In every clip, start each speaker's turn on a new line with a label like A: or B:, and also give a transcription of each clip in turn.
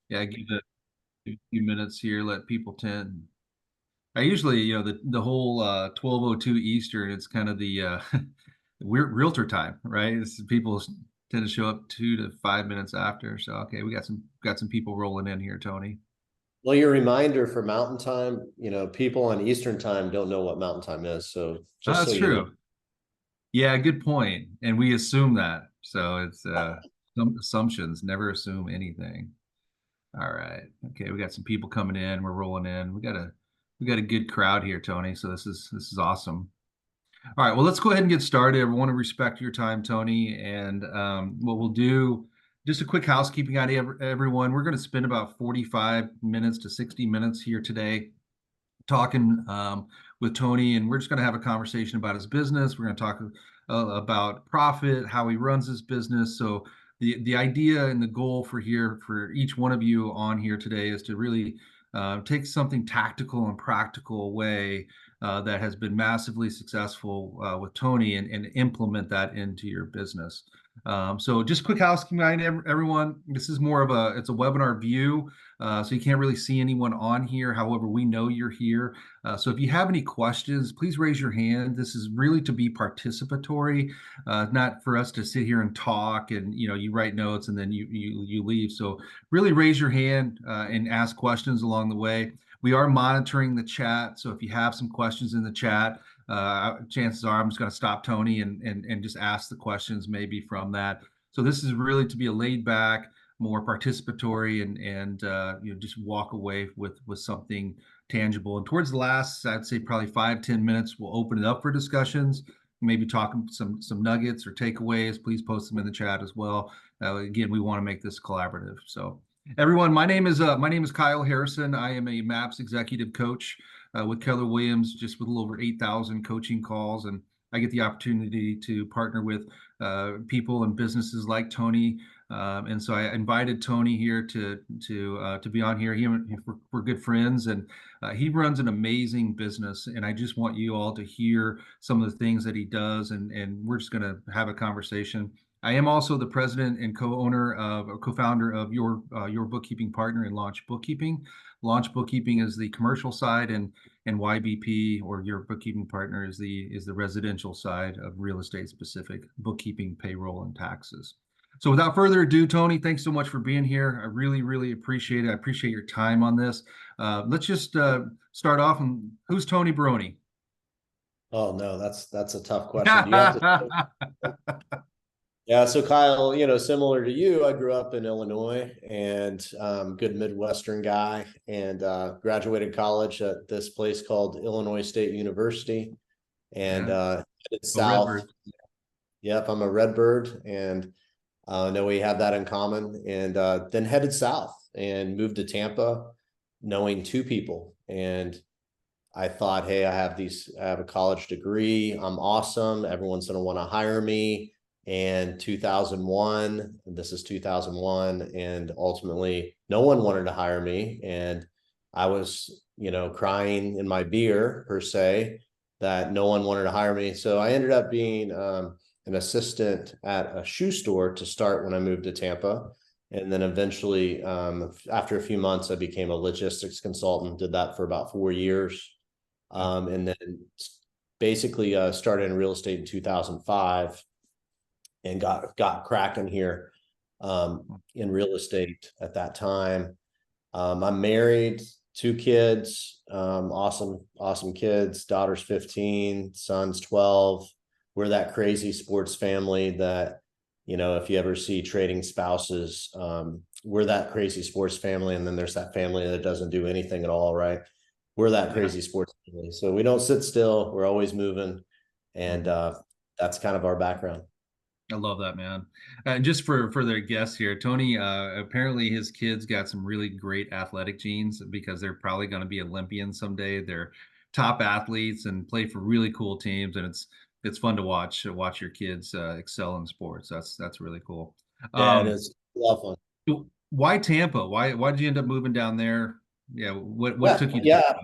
A: Yeah, give it a few minutes here, let people tend. I usually, the whole 12:02 Eastern, it's kind of the weird realtor time, right? People tend to show up 2 to 5 minutes after. So okay, we got some people rolling in here, Tony.
B: Well, your reminder for Mountain Time, people on Eastern Time don't know what Mountain Time is. So just so
A: That's
B: you know.
A: true. Yeah, good point. And we assume that. So it's some assumptions, never assume anything. All right. Okay, we got some people coming in. We're rolling in. We got a good crowd here, Tony. So this is awesome. All right, well, let's go ahead and get started. I want to respect your time, Tony. And what we'll do, just a quick housekeeping on everyone. We're going to spend about 45 minutes to 60 minutes here today talking with Tony, and we're just going to have a conversation about his business. We're going to talk about profit, how he runs his business. So the idea and the goal for each one of you on here today is to really take something tactical and practical away that has been massively successful with Tony and implement that into your business. So just quick housekeeping, everyone. This is more of it's a webinar view. So you can't really see anyone on here. However, we know you're here. So if you have any questions, please raise your hand. This is really to be participatory, not for us to sit here and talk and you write notes and then you leave. So really raise your hand and ask questions along the way. We are monitoring the chat. So if you have some questions in the chat, chances are I'm just going to stop Tony and just ask the questions maybe from that. So this is really to be a laid back, more participatory and just walk away with something tangible. And towards the last, I'd say probably 5-10 minutes, we'll open it up for discussions, maybe talking some nuggets or takeaways. Please post them in the chat as well. Again, we want to make this collaborative. So everyone, my name is Kyle Harrison. I am a MAPS executive coach with Keller Williams, just with a little over 8,000 coaching calls, and I get the opportunity to partner with people and businesses like Tony. And so I invited Tony here to be on here. We're good friends, and he runs an amazing business. And I just want you all to hear some of the things that he does, and we're just going to have a conversation. I am also the president and co-founder of your bookkeeping partner in Launch Bookkeeping. Launch Bookkeeping is the commercial side, and YBP, or your bookkeeping partner, is the residential side of real estate specific bookkeeping, payroll, and taxes. So without further ado, Tony, thanks so much for being here. I really, really appreciate it. I appreciate your time on this. Let's just start off. And who's Tony Baroni?
B: Oh no, that's a tough question. Do you have to? Yeah, so Kyle, similar to you, I grew up in Illinois and good Midwestern guy and graduated college at this place called Illinois State University and
A: Yeah.
B: headed
A: Oh,
B: south.
A: Redbird.
B: Yep, I'm a Redbird and know we have that in common. And then headed south and moved to Tampa, knowing two people. And I thought, hey, I have a college degree. I'm awesome. Everyone's going to want to hire me. And 2001, this is 2001, and ultimately no one wanted to hire me. And I was, crying in my beer per se that no one wanted to hire me. So I ended up being an assistant at a shoe store to start when I moved to Tampa. And then eventually, after a few months, I became a logistics consultant, did that for about 4 years. And then basically started in real estate in 2005 and got cracking here in real estate at that time. I'm married, two kids, awesome kids. Daughter's 15, son's 12. We're that crazy sports family that, if you ever see Trading Spouses, we're that crazy sports family. And then there's that family that doesn't do anything at all, right? We're that crazy sports family. So we don't sit still. We're always moving. And that's kind of our background.
A: I love that, man. And just for the guests here, Tony, apparently his kids got some really great athletic genes because they're probably going to be Olympians someday. They're top athletes and play for really cool teams, and it's fun to watch your kids excel in sports. That's really cool.
B: Yeah, it is a lot of fun.
A: Why Tampa? Why did you end up moving down there? Yeah, what
B: Yeah,
A: took you to
B: yeah.
A: Tampa?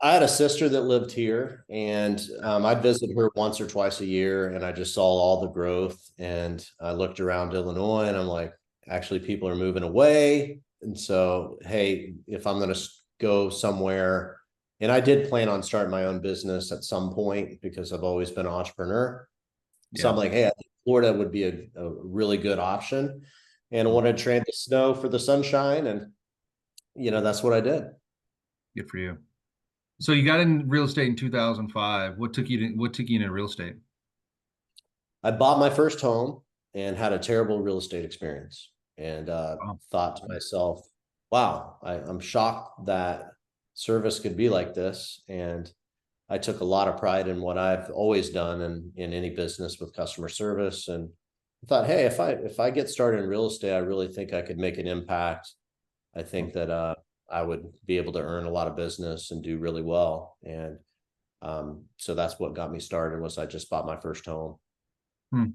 B: I had a sister that lived here, and I'd visit her once or twice a year, and I just saw all the growth. And I looked around Illinois, and I'm like, actually, people are moving away. And so, hey, if I'm going to go somewhere, and I did plan on starting my own business at some point because I've always been an entrepreneur. So
A: Yeah.
B: I'm like, hey, I think Florida would be a really good option. And I wanted to trade the snow for the sunshine. And, that's what I did.
A: Good for you. So you got in real estate in 2005. What took you into real estate?
B: I bought my first home and had a terrible real estate experience, and
A: Oh,
B: thought to myself, wow, I'm shocked that service could be like this. And I took a lot of pride in what I've always done in any business with customer service. And I thought, hey, if I get started in real estate, I really think I could make an impact. I think that I would be able to earn a lot of business and do really well. And so that's what got me started. Was I just bought my first home.
A: hmm.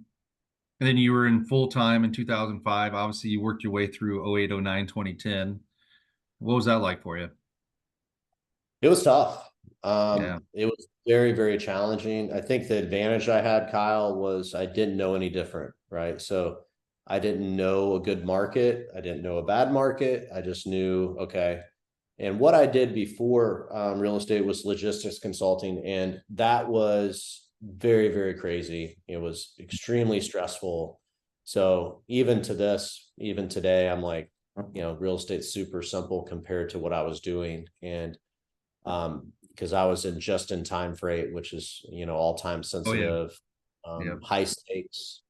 A: And then you were in full time in 2005. Obviously, you worked your way through 08, 09, 2010. What was that like for you?
B: It was tough.
A: Yeah.
B: It was very, very challenging. I think the advantage I had, Kyle, was I didn't know any different, right? So I didn't know a good market. I didn't know a bad market. I just knew, okay. And what I did before real estate was logistics consulting. And that was very, very crazy. It was extremely stressful. So even today, I'm like, real estate's super simple compared to what I was doing. And because I was in just in time freight, which is, all time
A: Oh yeah.
B: sensitive,
A: Yeah.
B: high stakes,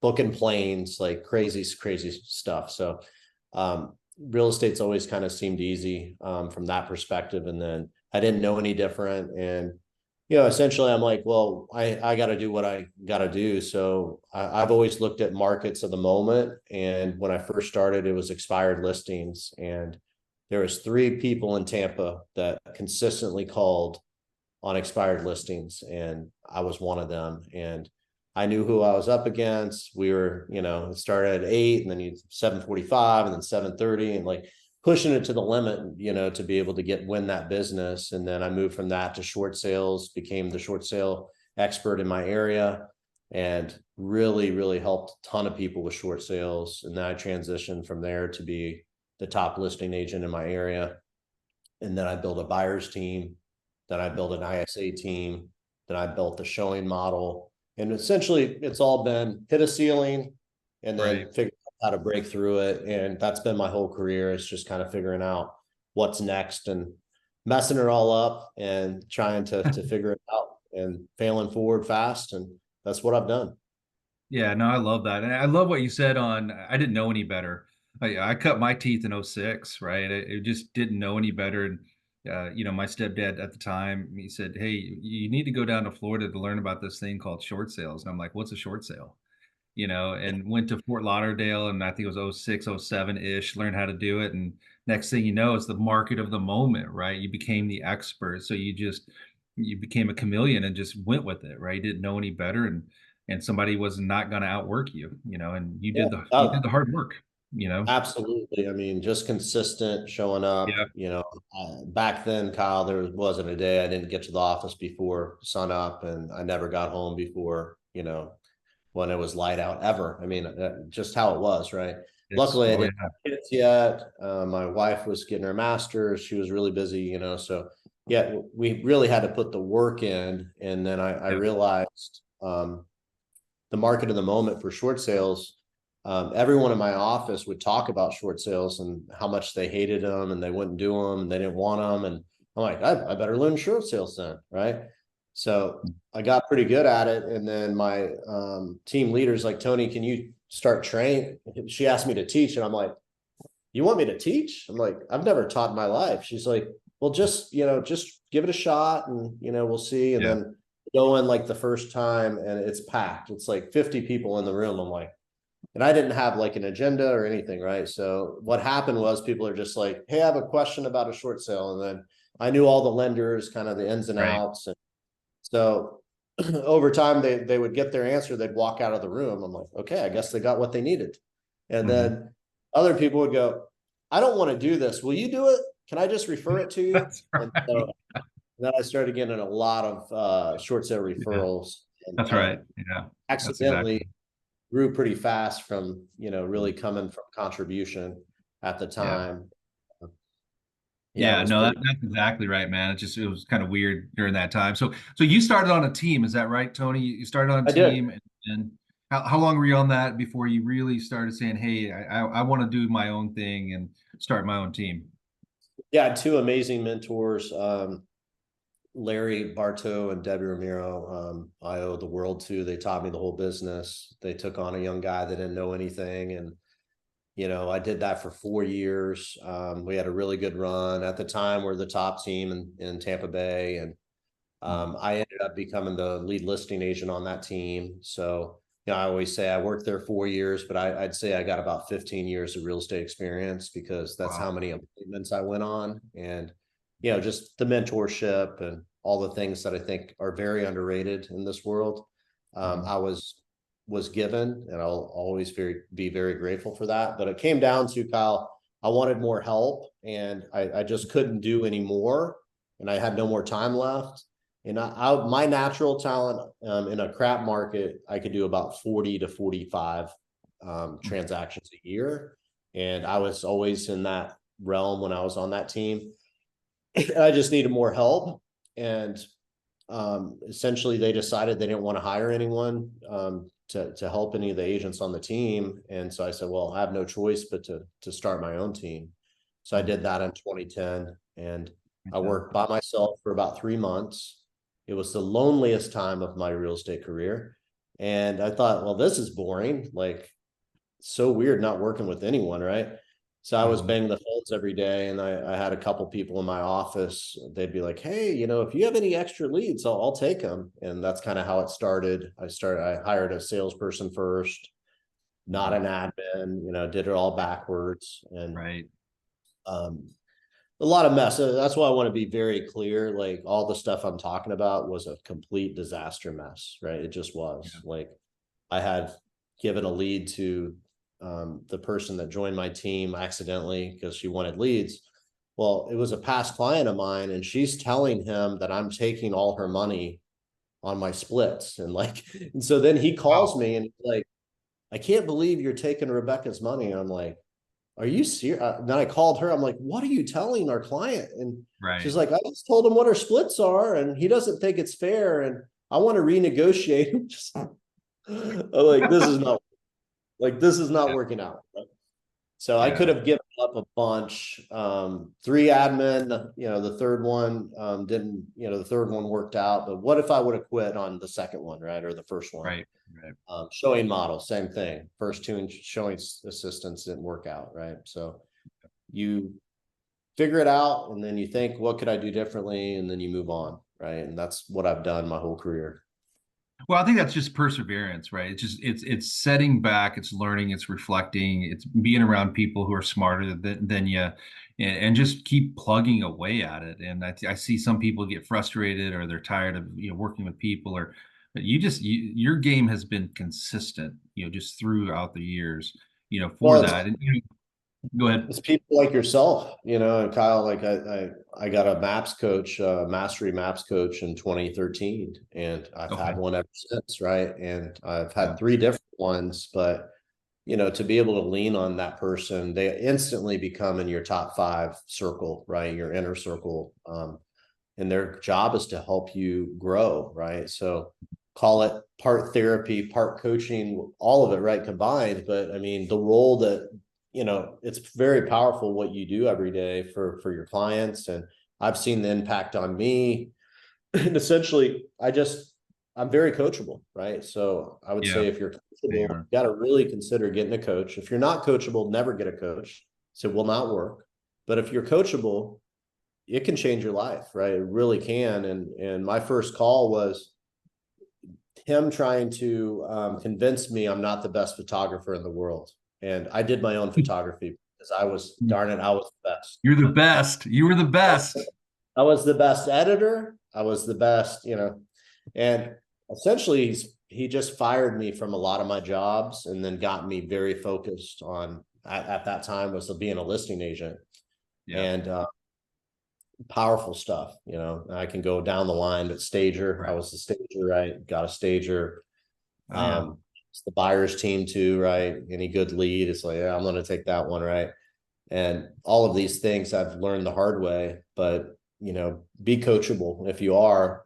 B: booking planes, like crazy, crazy stuff. So, real estate's always kind of seemed easy, from that perspective. And then I didn't know any different. And, essentially I'm like, well, I got to do what I got to do. So I've always looked at markets of the moment. And when I first started, it was expired listings. And there was 3 people in Tampa that consistently called on expired listings, and I was one of them. And I knew who I was up against. We were, it started at 8, and then you 7:45, and then 7:30, and like pushing it to the limit, to be able to win that business. And then I moved from that to short sales, became the short sale expert in my area, and really, really helped a ton of people with short sales. And then I transitioned from there to be the top listing agent in my area. And then I built a buyer's team. Then I built an ISA team. Then I built the showing model. And essentially, it's all been hit a ceiling and
A: Right.
B: then figure out how to break through it. And that's been my whole career. It's just kind of figuring out what's next and messing it all up and trying to figure it out and failing forward fast. And that's what I've done.
A: Yeah, no, I love that. And I love what you said on I didn't know any better. I cut my teeth in '06, right? I just didn't know any better. And my stepdad at the time, he said, "Hey, you need to go down to Florida to learn about this thing called short sales." And I'm like, "What's a short sale?" And went to Fort Lauderdale, and I think it was '06, '07-ish, learned how to do it. And next thing you know, it's the market of the moment, right? You became the expert. So you became a chameleon and just went with it, right? You didn't know any better. And somebody was not going to outwork you, and
B: Yeah.
A: you did the hard work.
B: Absolutely. I mean, just consistent showing up.
A: Yeah.
B: Back then, Kyle, there wasn't a day I didn't get to the office before sun up, and I never got home before, when it was light out ever. I mean, just how it was, right? Luckily, I
A: Oh yeah.
B: didn't have kids yet. My wife was getting her master's. She was really busy, so yeah, we really had to put the work in. And then I
A: Yeah.
B: realized, the market of the moment for short sales. Everyone in my office would talk about short sales and how much they hated them and they wouldn't do them and they didn't want them. And I'm like, I better learn short sales then, right? So I got pretty good at it. And then my team leader's like, Tony, can you start training? She asked me to teach, and I'm like, you want me to teach? I'm like, I've never taught in my life. She's like, well, just give it a shot, and we'll see. And
A: Yeah.
B: then go in like the first time, and it's packed. It's like 50 people in the room. I'm like, and I didn't have like an agenda or anything, right? So what happened was people are just like, hey, I have a question about a short sale. And then I knew all the lenders, kind of the ins and
A: Right.
B: outs. And so over time, they would get their answer. They'd walk out of the room. I'm like, okay, I guess they got what they needed. And
A: Hmm.
B: then other people would go, I don't want to do this. Will you do it? Can I just refer it to you?
A: That's
B: And
A: right.
B: so then I started getting a lot of short sale
A: Yeah.
B: referrals, and
A: That's right. Yeah. That's exactly.
B: accidentally grew pretty fast from, really coming from contribution. at the
A: Yeah.
B: time. Yeah, it
A: Yeah,
B: was
A: no,
B: pretty.
A: that's exactly right, man. It was kind of weird during that time. So you started on a team, is that right, Tony? You started on a
B: I did.
A: team, and how long were you on that before you really started saying, "Hey, I want to do my own thing and start my own team"?
B: Yeah, I had two amazing mentors, Larry Bartow and Debbie Ramiro. I owe the world to. They taught me the whole business. They took on a young guy that didn't know anything, and I did that for 4 years. We had a really good run at the time. We're the top team in Tampa Bay, and I ended up becoming the lead listing agent on that team. So, I always say I worked there 4 years, but I'd say I got about 15 years of real estate experience because that's how
A: Wow.
B: many appointments I went on. And, just the mentorship and all the things that I think are very underrated in this world.
A: Mhm.
B: I was given, and I'll always be very grateful for that. But it came down to, Kyle, I wanted more help, and I just couldn't do anymore, and I had no more time left. And my natural talent, in a crap market, I could do about 40 to 45 transactions a year. And I was always in that realm when I was on that team. I just needed more help. And essentially, they decided they didn't want to hire anyone to help any of the agents on the team. And so I said, well, I have no choice but to start my own team. So I
A: Mhm.
B: did that in 2010, and I
A: Okay.
B: worked by myself for about 3 months. It was the loneliest time of my real estate career. And I thought, well, this is boring. Like, so weird not working with anyone, right? So I was
A: Mhm.
B: banging the phones every day, and I had a couple people in my office. They'd be like, "Hey, if you have any extra leads, I'll take them." And that's kind of how it started. I hired a salesperson first, not
A: Mhm.
B: an admin. Did it all backwards, and
A: Right.
B: um, a lot of mess. That's why I want to be very clear. Like, all the stuff I'm talking about was a complete disaster mess, right? It just was.
A: Yeah.
B: Like, I had given a lead to the person that joined my team accidentally because she wanted leads. Well, it was a past client of mine, and she's telling him that I'm taking all her money on my splits. And like, and so then he calls
A: Wow.
B: me and he's like, I can't believe you're taking Rebecca's money. And I'm like, are you serious? Then I called her. I'm like, what are you telling our client? And she's
A: Right.
B: like, I just told him what our splits are, and he doesn't think it's fair. And I want to renegotiate. I'm like, this is not
A: Yeah.
B: working out. So I could
A: Yeah.
B: have given up a bunch. Three admin, the third one didn't, the third one worked out. But what if I would have quit on the second one, right? Or the first one?
A: Right. Right.
B: Showing model, same thing. First two showing assistants didn't work out, right? So you figure it out, and then you think, what could I do differently? And then you move on, right? And that's what I've done my whole career.
A: Well, I think that's just perseverance, right? It's setting back, it's learning, it's reflecting, it's being around people who are smarter than you, and just keep plugging away at it. And I see some people get frustrated or they're tired of working with people, or but your game has been consistent, just throughout the years, for
B: Well,
A: that. And go ahead.
B: it's people like yourself, and Kyle. Like, I got a maps coach, mastery maps coach in 2013, and I've
A: Okay.
B: had one ever since, right? And I've
A: Yeah.
B: had three different ones, but to be able to lean on that person, they instantly become in your top five circle, right? Your inner circle. And their job is to help you grow, right? So call it part therapy, part coaching, all of it, right? Combined. But I mean, the role that, it's very powerful what you do every day for your clients. And I've seen the impact on me. And essentially, I'm very coachable, right? So I would
A: Yeah.
B: say, if you're
A: There you
B: coachable,
A: are.
B: you got to really consider getting a coach. If you're not coachable, never get a coach. So it will not work. But if you're coachable, it can change your life, right? It really can. And my first call was him trying to convince me I'm not the best photographer in the world. And I did my own photography because darn it, I was the best.
A: You're the best. You were the best.
B: I was the best editor. I was the best, and essentially he just fired me from a lot of my jobs, and then got me very focused on, at that time, was being a listing agent.
A: Yeah.
B: And powerful stuff. I can go down the line, but stager, I
A: Right.
B: was the stager, right? Got a stager.
A: Oh yeah.
B: It's the buyer's team too, right? Any good lead, it's like, yeah, I'm going to take that one, right? And all of these things I've learned the hard way, but be coachable. If you are,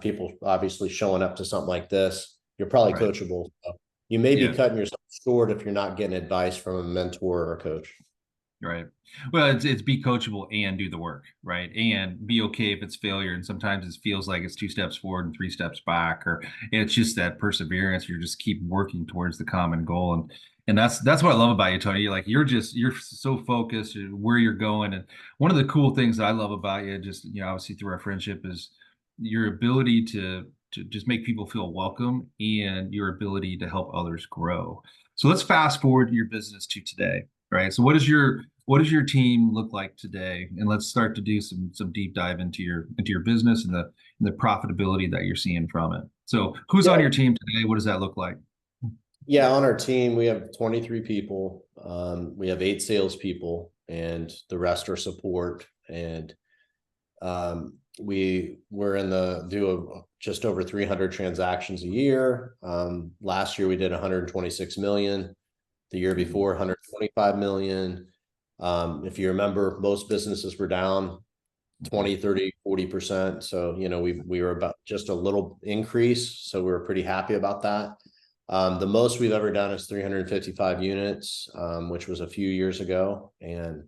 B: people obviously showing up to something like this, you're probably
A: Right.
B: coachable. So you may be
A: Yeah.
B: cutting yourself short if you're not getting advice from a mentor or a coach.
A: Right. Well, it's be coachable and do the work, right? And be okay if it's failure. And sometimes it feels like it's 2 steps forward and 3 steps back, or it's just that perseverance. You just keep working towards the common goal. And that's what I love about you, Tony. Like you're so focused where you're going. And one of the cool things that I love about you, just obviously through our friendship, is your ability to just make people feel welcome and your ability to help others grow. So let's fast forward your business to today, right? So what does your team look like today? And let's start to do some deep dive into your business and the profitability that you're seeing from it. So who's on
B: Yeah.
A: your team today? What does that look like?
B: Yeah, on our team, we have 23 people. We have 8 salespeople, and the rest are support. And we're in the just over 300 transactions a year. Last year we did 126 million. The year before, 125 million. If you remember, most businesses were down 20, 30, 40%. So, we were about just a little increase. So we were pretty happy about that. The most we've ever done is 355 units, which was a few years ago. And,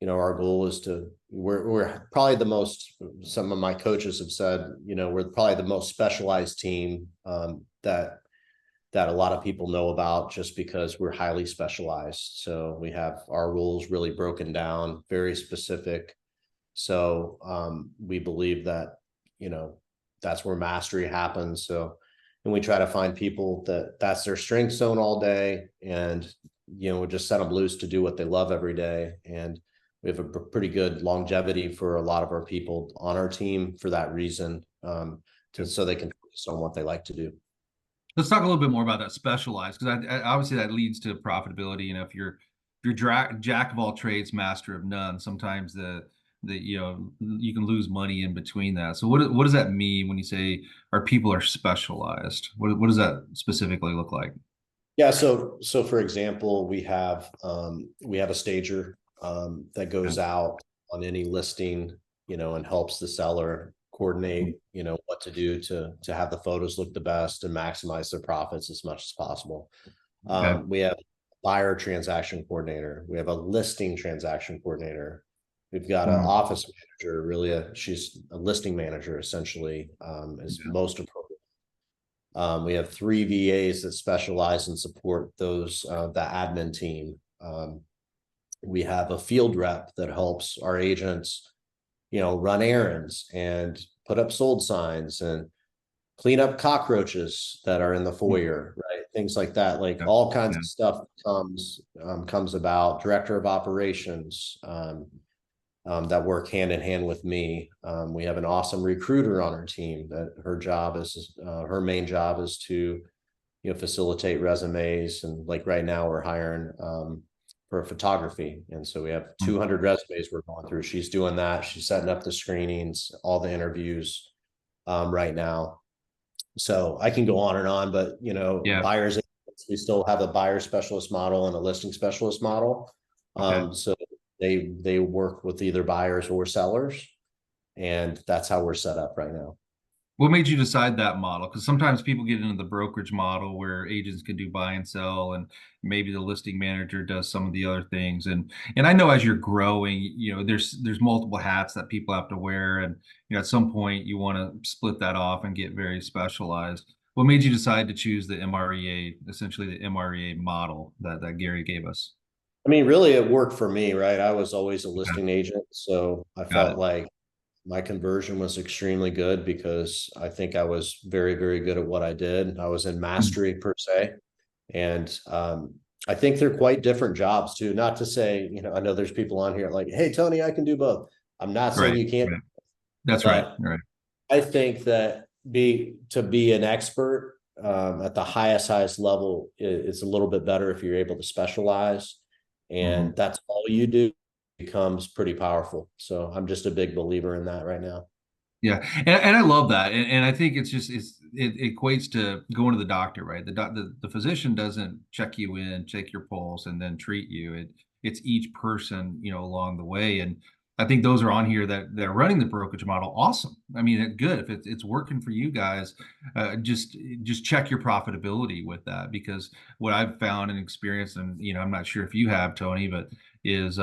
B: our goal is we're probably the most, some of my coaches have said, we're probably the most specialized team, that a lot of people know about just because we're highly specialized. So we have our rules really broken down, very specific. So we believe that, that's where mastery happens. So, and we try to find people that's their strength zone all day, and, we just set them loose to do what they love every day. And we have a pretty good longevity for a lot of our people on our team for that reason, so they can focus on what they like to do.
A: Let's talk a little bit more about that specialized, because obviously that leads to profitability. If you're jack of all trades, master of none, sometimes you can lose money in between that. So what does that mean when you say our people are specialized? What does that specifically look like?
B: Yeah, so for example, we have a stager that
A: Yeah.
B: goes out on any listing, and helps the seller coordinate, what to do to have the photos look the best and maximize their profits as much as possible.
A: Okay.
B: We have a buyer transaction coordinator. We have a listing transaction coordinator. We've got an
A: Mm.
B: office manager, she's a listing manager essentially, is
A: Yeah.
B: most appropriate. We have 3 VAs that specialize and support the admin team. We have a field rep that helps our agents, run errands and put up sold signs and clean up cockroaches that are in the foyer, right? Things like that, like
A: Yeah.
B: all kinds
A: Yeah.
B: of stuff comes about. Director of operations, that work hand in hand with me. We have an awesome recruiter on our team that her main job is to, facilitate resumes. And like right now we're hiring for photography. And so we have 200 resumes we're going through. She's doing that. She's setting up the screenings, all the interviews right now. So I can go on and on, but
A: Yeah.
B: buyers, we still have a buyer specialist model and a listing specialist model.
A: Okay.
B: So they work with either buyers or sellers, and that's how we're set up right now.
A: What made you decide that model? Because sometimes people get into the brokerage model where agents can do buy and sell, and maybe the listing manager does some of the other things. And I know as you're growing, there's multiple hats that people have to wear, and at some point you want to split that off and get very specialized. What made you decide to choose the MREA, essentially the MREA model that Gary gave us?
B: I mean, really, it worked for me, right? I was always a
A: Okay.
B: listing agent, so I
A: Got
B: felt
A: it.
B: like my conversion was extremely good because I think I was very, very good at what I did. I was in mastery per se. And I think they're quite different jobs too. Not to say, I know there's people on here like, hey, Tony, I can do both. I'm not saying
A: Right.
B: you can't,
A: Right. That's right.
B: but
A: Right.
B: I think that to be an expert at the highest level is a little bit better if you're able to specialize,
A: Mhm.
B: and that's all you do becomes pretty powerful. So I'm just a big believer in that right now.
A: Yeah, and I love that, and I think it equates to going to the doctor, right? The physician doesn't check you in, check your pulse, and then treat you. it's each person, along the way. And I think those are on here that they're running the brokerage model. Awesome. I mean, good. If it's working for you guys, just check your profitability with that, because what I've found and experienced, and I'm not sure if you have, Tony, but is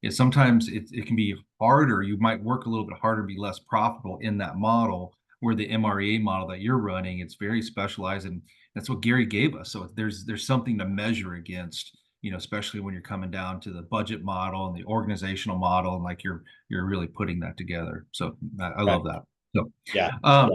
A: sometimes it can be harder. You might work a little bit harder, be less profitable in that model, where the MREA model that you're running, it's very specialized, and that's what Gary gave us. So there's something to measure against, especially when you're coming down to the budget model and the organizational model, and like you're really putting that together. So I love that. So
B: Yeah.
A: um,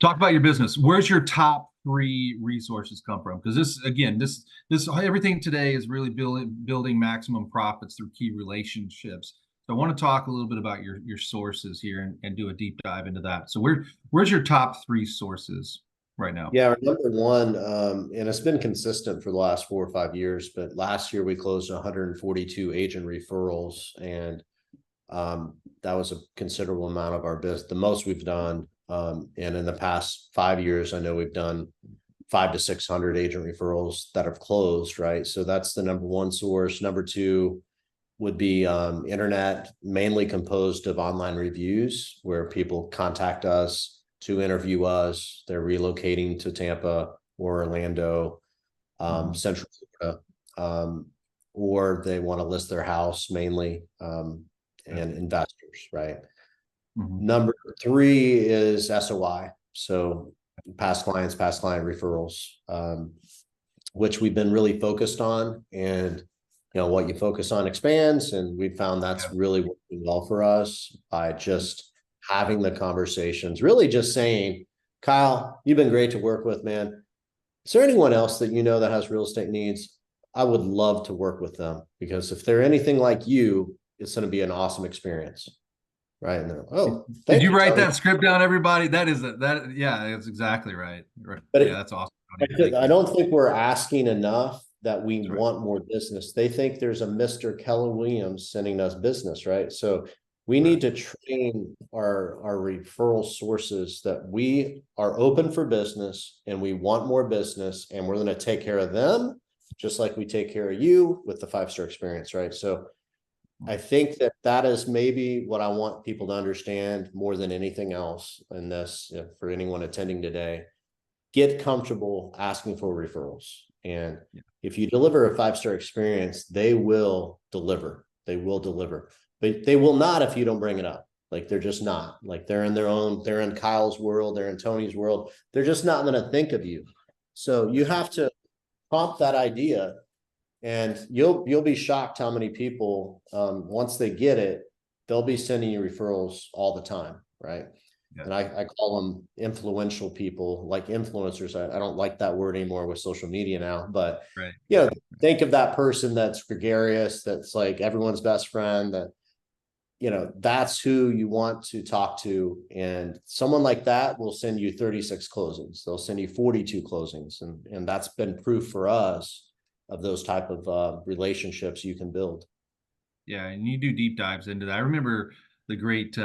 A: talk about your business. Where's your top 3 resources come from? Because this everything today is really building maximum profits through key relationships. So I want to talk a little bit about your sources here, and do a deep dive into that. So where's your top 3 sources right now?
B: Yeah, our number one, and it's been consistent for the last 4 or 5 years, but last year we closed 142 agent referrals, and that was a considerable amount of our business, the most we've done. And in the past 5 years, I know we've done 500 to 600 agent referrals that have closed, right? So that's the number one source. Number two would be internet, mainly composed of online reviews, where people contact us to interview us. They're relocating to Tampa or Orlando, Central Florida, or they want to list their house mainly, and investors, right? Number 3 is SOI. So past client referrals, which we've been really focused on. And what you focus on expands, and we found that's really working well for us by just having the conversations, really just saying, Kyle, you've been great to work with, man. Is there anyone else that that has real estate needs? I would love to work with them, because if they're anything like you, it's going to be an awesome experience. Right. And
A: did you write that script down, everybody? Yeah, that's exactly right.
B: But
A: yeah, that's awesome.
B: I don't think we're asking enough that we want more business. They think there's a Mr. Keller Williams sending us business, right? So we need to train our referral sources that we are open for business and we want more business, and we're going to take care of them just like we take care of you with the 5-star experience, right? So I think that is maybe what I want people to understand more than anything else in this, for anyone attending today. Get comfortable asking for referrals. And if you deliver a 5-star experience, they will deliver. They will deliver. But they will not if you don't bring it up. Like, they're just not. Like, they're in Kyle's world, they're in Tony's world. They're just not going to think of you. So you have to prompt that idea. And you'll be shocked how many people, once they get it, they'll be sending you referrals all the time, right? Yeah. And I call them influential people, like influencers. I don't like that word anymore with social media now, but think of that person that's gregarious, that's like everyone's best friend, that that's who you want to talk to. And someone like that will send you 36 closings. They'll send you 42 closings, and that's been proof for us of those type of relationships you can build.
A: Yeah, and you do deep dives into that. I remember the great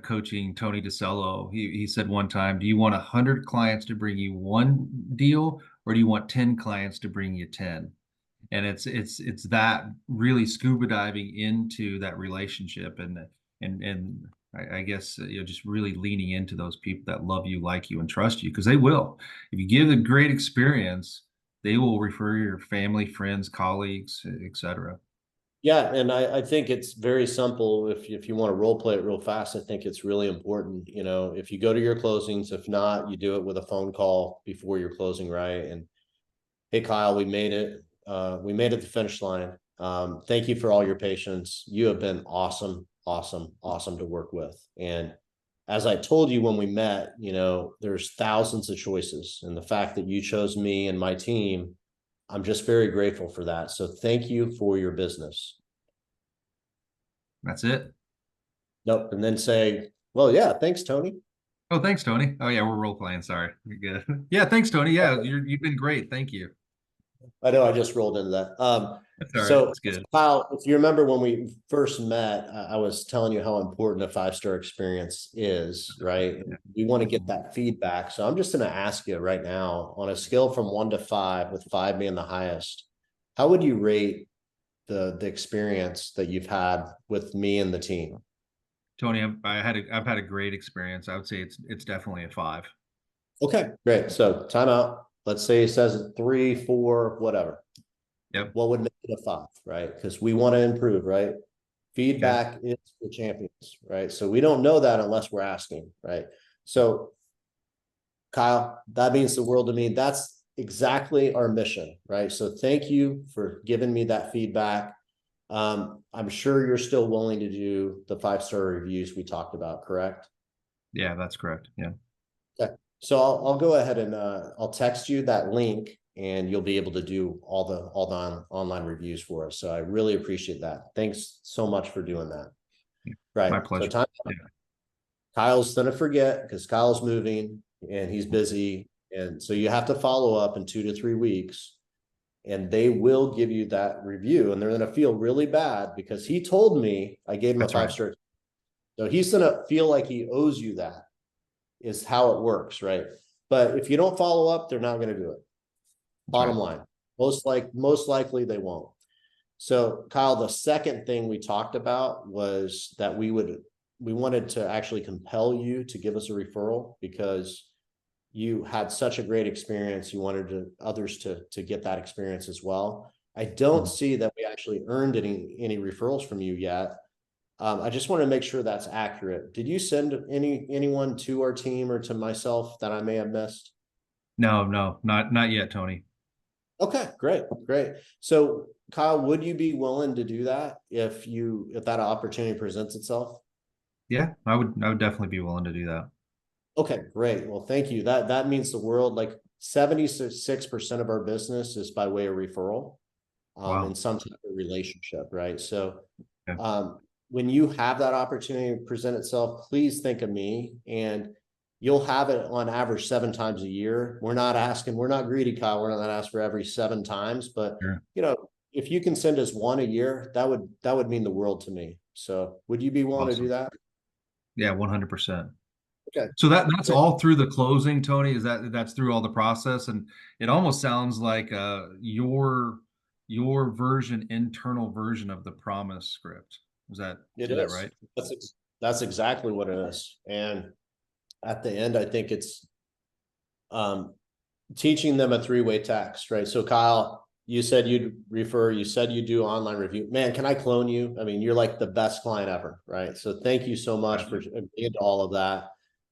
A: coaching Tony DeCello. He said one time, do you want 100 clients to bring you one deal, or do you want 10 clients to bring you 10? And it's that really scuba diving into that relationship, and I guess just really leaning into those people that love you, like you, and trust you, because they will. If you give a great experience, they will refer your family, friends, colleagues, etc.
B: Yeah, and I think it's very simple. If you want to role play it real fast, I think it's really important. If you go to your closings, if not, you do it with a phone call before your closing, right? And hey, Kyle, we made it. We made it to the finish line. Thank you for all your patience. You have been awesome, awesome, awesome to work with. And as I told you when we met, there's thousands of choices, and the fact that you chose me and my team, I'm just very grateful for that. So thank you for your business.
A: That's it.
B: Nope. And then say, well, yeah, thanks, Tony.
A: Oh, thanks, Tony. Oh yeah, we're role playing. Sorry. You're good. Yeah, thanks, Tony. Yeah, you've been great. Thank you.
B: I know I just rolled into that.
A: That's all right.
B: So
A: That's good.
B: Kyle, if you remember when we first met, I was telling you how important a 5-star experience is, right? We want to get that feedback. So I'm just going to ask you right now, on a scale from 1 to 5, with 5 being the highest, how would you rate the experience that you've had with me and the team.
A: Tony, I've had a great experience. I would say it's definitely a 5.
B: Okay, great. So timeout. Let's say he says it 3, 4, whatever.
A: Yep.
B: What would make it a 5, right? Because we want to improve, right?
A: Okay.
B: Feedback is the champions, right? So we don't know that unless we're asking, right? So Kyle, that means the world to me. That's exactly our mission, right? So thank you for giving me that feedback. I'm sure you're still willing to do the 5-star reviews we talked about, correct?
A: Yeah, that's correct. Yeah.
B: Okay. So I'll go ahead and I'll text you that link and you'll be able to do all the online reviews for us. So I really appreciate that. Thanks so much for doing that.
A: Yeah.
B: Right.
A: My
B: So
A: pleasure.
B: time
A: Yeah.
B: Kyle's gonna forget because Kyle's moving and he's busy. And so you have to follow up in 2 to 3 weeks and they will give you that review and they're going to feel really bad because he told me I gave him a
A: That's right.
B: 5-star. So he's going to feel like he owes you that is how it works. Right. But if you don't follow up, they're not going to do it.
A: That's
B: Bottom
A: right.
B: line, most likely they won't. So Kyle, the second thing we talked about was that we wanted to actually compel you to give us a referral because you had such a great experience. You wanted others to get that experience as well. I don't see that we actually earned any referrals from you yet. I just want to make sure that's accurate. Did you send anyone to our team or to myself that I may have missed?
A: No, no, not yet, Tony.
B: Okay, great, great. So Kyle, would you be willing to do that if that opportunity presents itself?
A: Yeah, I would definitely be willing to do that.
B: Okay, great. Well, thank you. That means the world. Like 76% of our business is by way of referral, in
A: Wow.
B: some type of relationship, right? So
A: Yeah.
B: when you have that opportunity to present itself, please think of me and you'll have it on average 7 times a year. We're not greedy, Kyle. We're not asking for every 7 times, but
A: Sure.
B: if you can send us one a year, that would mean the world to me. So would you be willing to do
A: Awesome.
B: that?
A: Yeah, 100%.
B: Okay.
A: So that's all through the closing, Tony? Is that's through all the process? And it almost sounds like your internal version of the promise script.
B: It
A: Is that
B: is.
A: right?
B: That's exactly what it is. And at the end, I think it's um, teaching them a 3-way text, right? So Kyle, you said you said you do online review. Man, can I clone you? I mean, you're like the best client ever, right? So thank you so much for agreeing to all of that.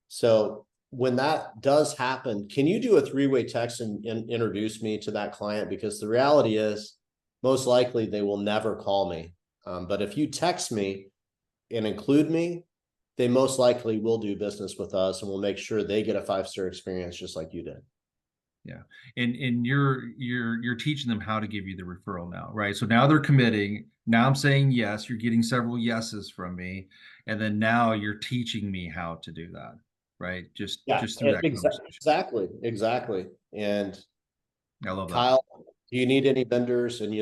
B: So when that does happen, can you do a 3-way text and introduce me to that client? Because the reality is most likely they will never call me. But if you text me and include me, they most likely will do business with us and we'll make sure they get a 5-star experience just like you did.
A: Yeah. And you're teaching them how to give you the referral now, right? So now they're committing. Now I'm saying yes, you're getting several yeses from me. And then now you're teaching me how to do that, right?
B: Yeah,
A: Just through that conversation.
B: exactly. And
A: I love that.
B: Kyle, do you need any vendors? And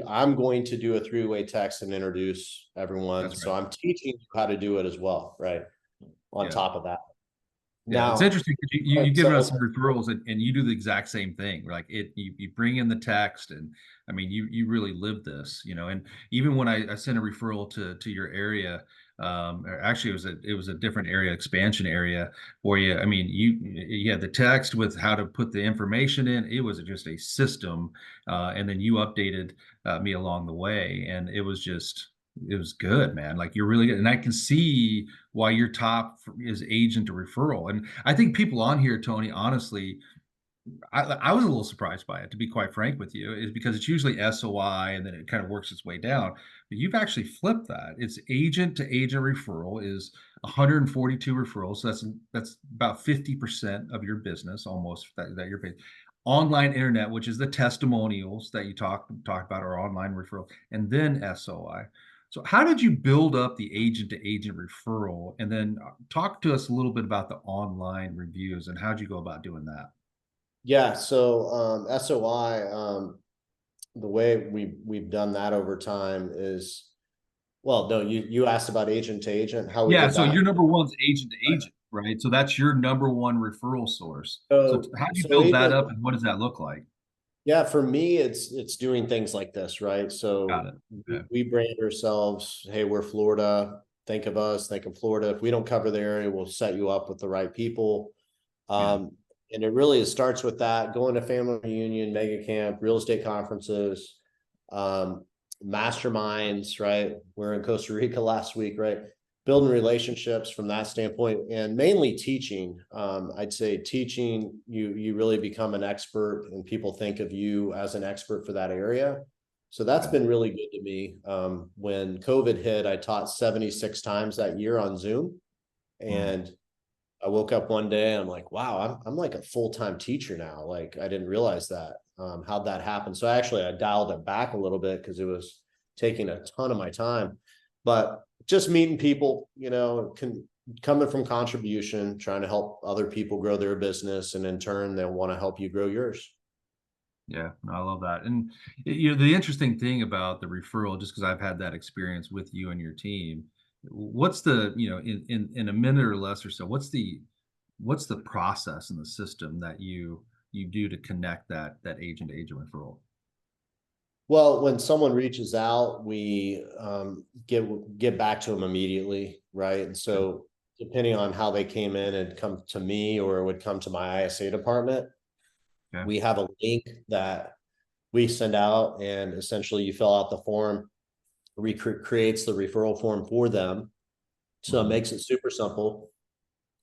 B: I'm going to do a 3-way text and introduce everyone.
A: That's
B: So
A: right.
B: I'm teaching you how to do it as well, right? On
A: Yeah.
B: top of that.
A: Yeah, it's
B: Now,
A: interesting because you've given us some referrals and you do the exact same thing. Like you bring in the text and I mean you really live this, you know. And even when I sent a referral to your area, or actually it was a different area, expansion area for you. I mean you had the text with how to put the information in. It was just a system, and then you updated me along the way, and it was good, man. Like you're really good, and I can see why your top is agent to referral. And I think people on here, Tony, honestly, I was a little surprised by it, to be quite frank with you, is because it's usually SOI and then it kind of works its way down. But you've actually flipped that. It's agent to agent referral is 142 referrals. So that's about 50% of your business, almost that you're paid. Online internet, which is the testimonials that you talk about, or online referral, and then SOI. So how did you build up the agent to agent referral? And then talk to us a little bit about the online reviews and how'd you go about doing that?
B: yeah, so SOI, the way we've done that over time is well, no, you asked about agent to agent, how we
A: Yeah,
B: did
A: so
B: that.
A: your number one's agent to agent, right? So that's your number one referral source. So
B: So
A: how do you
B: so
A: build that
B: agent
A: up and what does that look like?
B: Yeah, for me, it's doing things like this, right?
A: Got
B: So
A: it.
B: we,
A: Okay.
B: we brand ourselves, hey, we're Florida. Think of us, think of Florida. If we don't cover the area, we'll set you up with the right people.
A: Yeah.
B: Um, and it starts with that, going to family reunion, mega camp, real estate conferences, um, masterminds, right? We're in Costa Rica last week, right? Building relationships from that standpoint, and mainly teaching. I'd say teaching, you really become an expert and people think of you as an expert for that area. So that's
A: Okay.
B: been really good to me. When COVID hit, I taught 76 times that year on Zoom.
A: Mm.
B: And I woke up one day and I'm like, wow, I'm like a full-time teacher now. Like I didn't realize that, how'd that happen. So I dialed it back a little bit because it was taking a ton of my time, but just meeting people, coming from contribution, trying to help other people grow their business. And in turn, they'll want to help you grow yours.
A: Yeah, no, I love that. And the interesting thing about the referral, just because I've had that experience with you and your team, what's the, in a minute or less or so, what's the process and the system that you do to connect that agent to agent referral?
B: Well, when someone reaches out, we get back to them immediately, right? And
A: Okay.
B: so depending on how they came in and come to me or it would come to my ISA department,
A: Okay.
B: we have a link that we send out, and essentially you fill out the form, creates the referral form for them. So it
A: Hmm.
B: makes it super simple.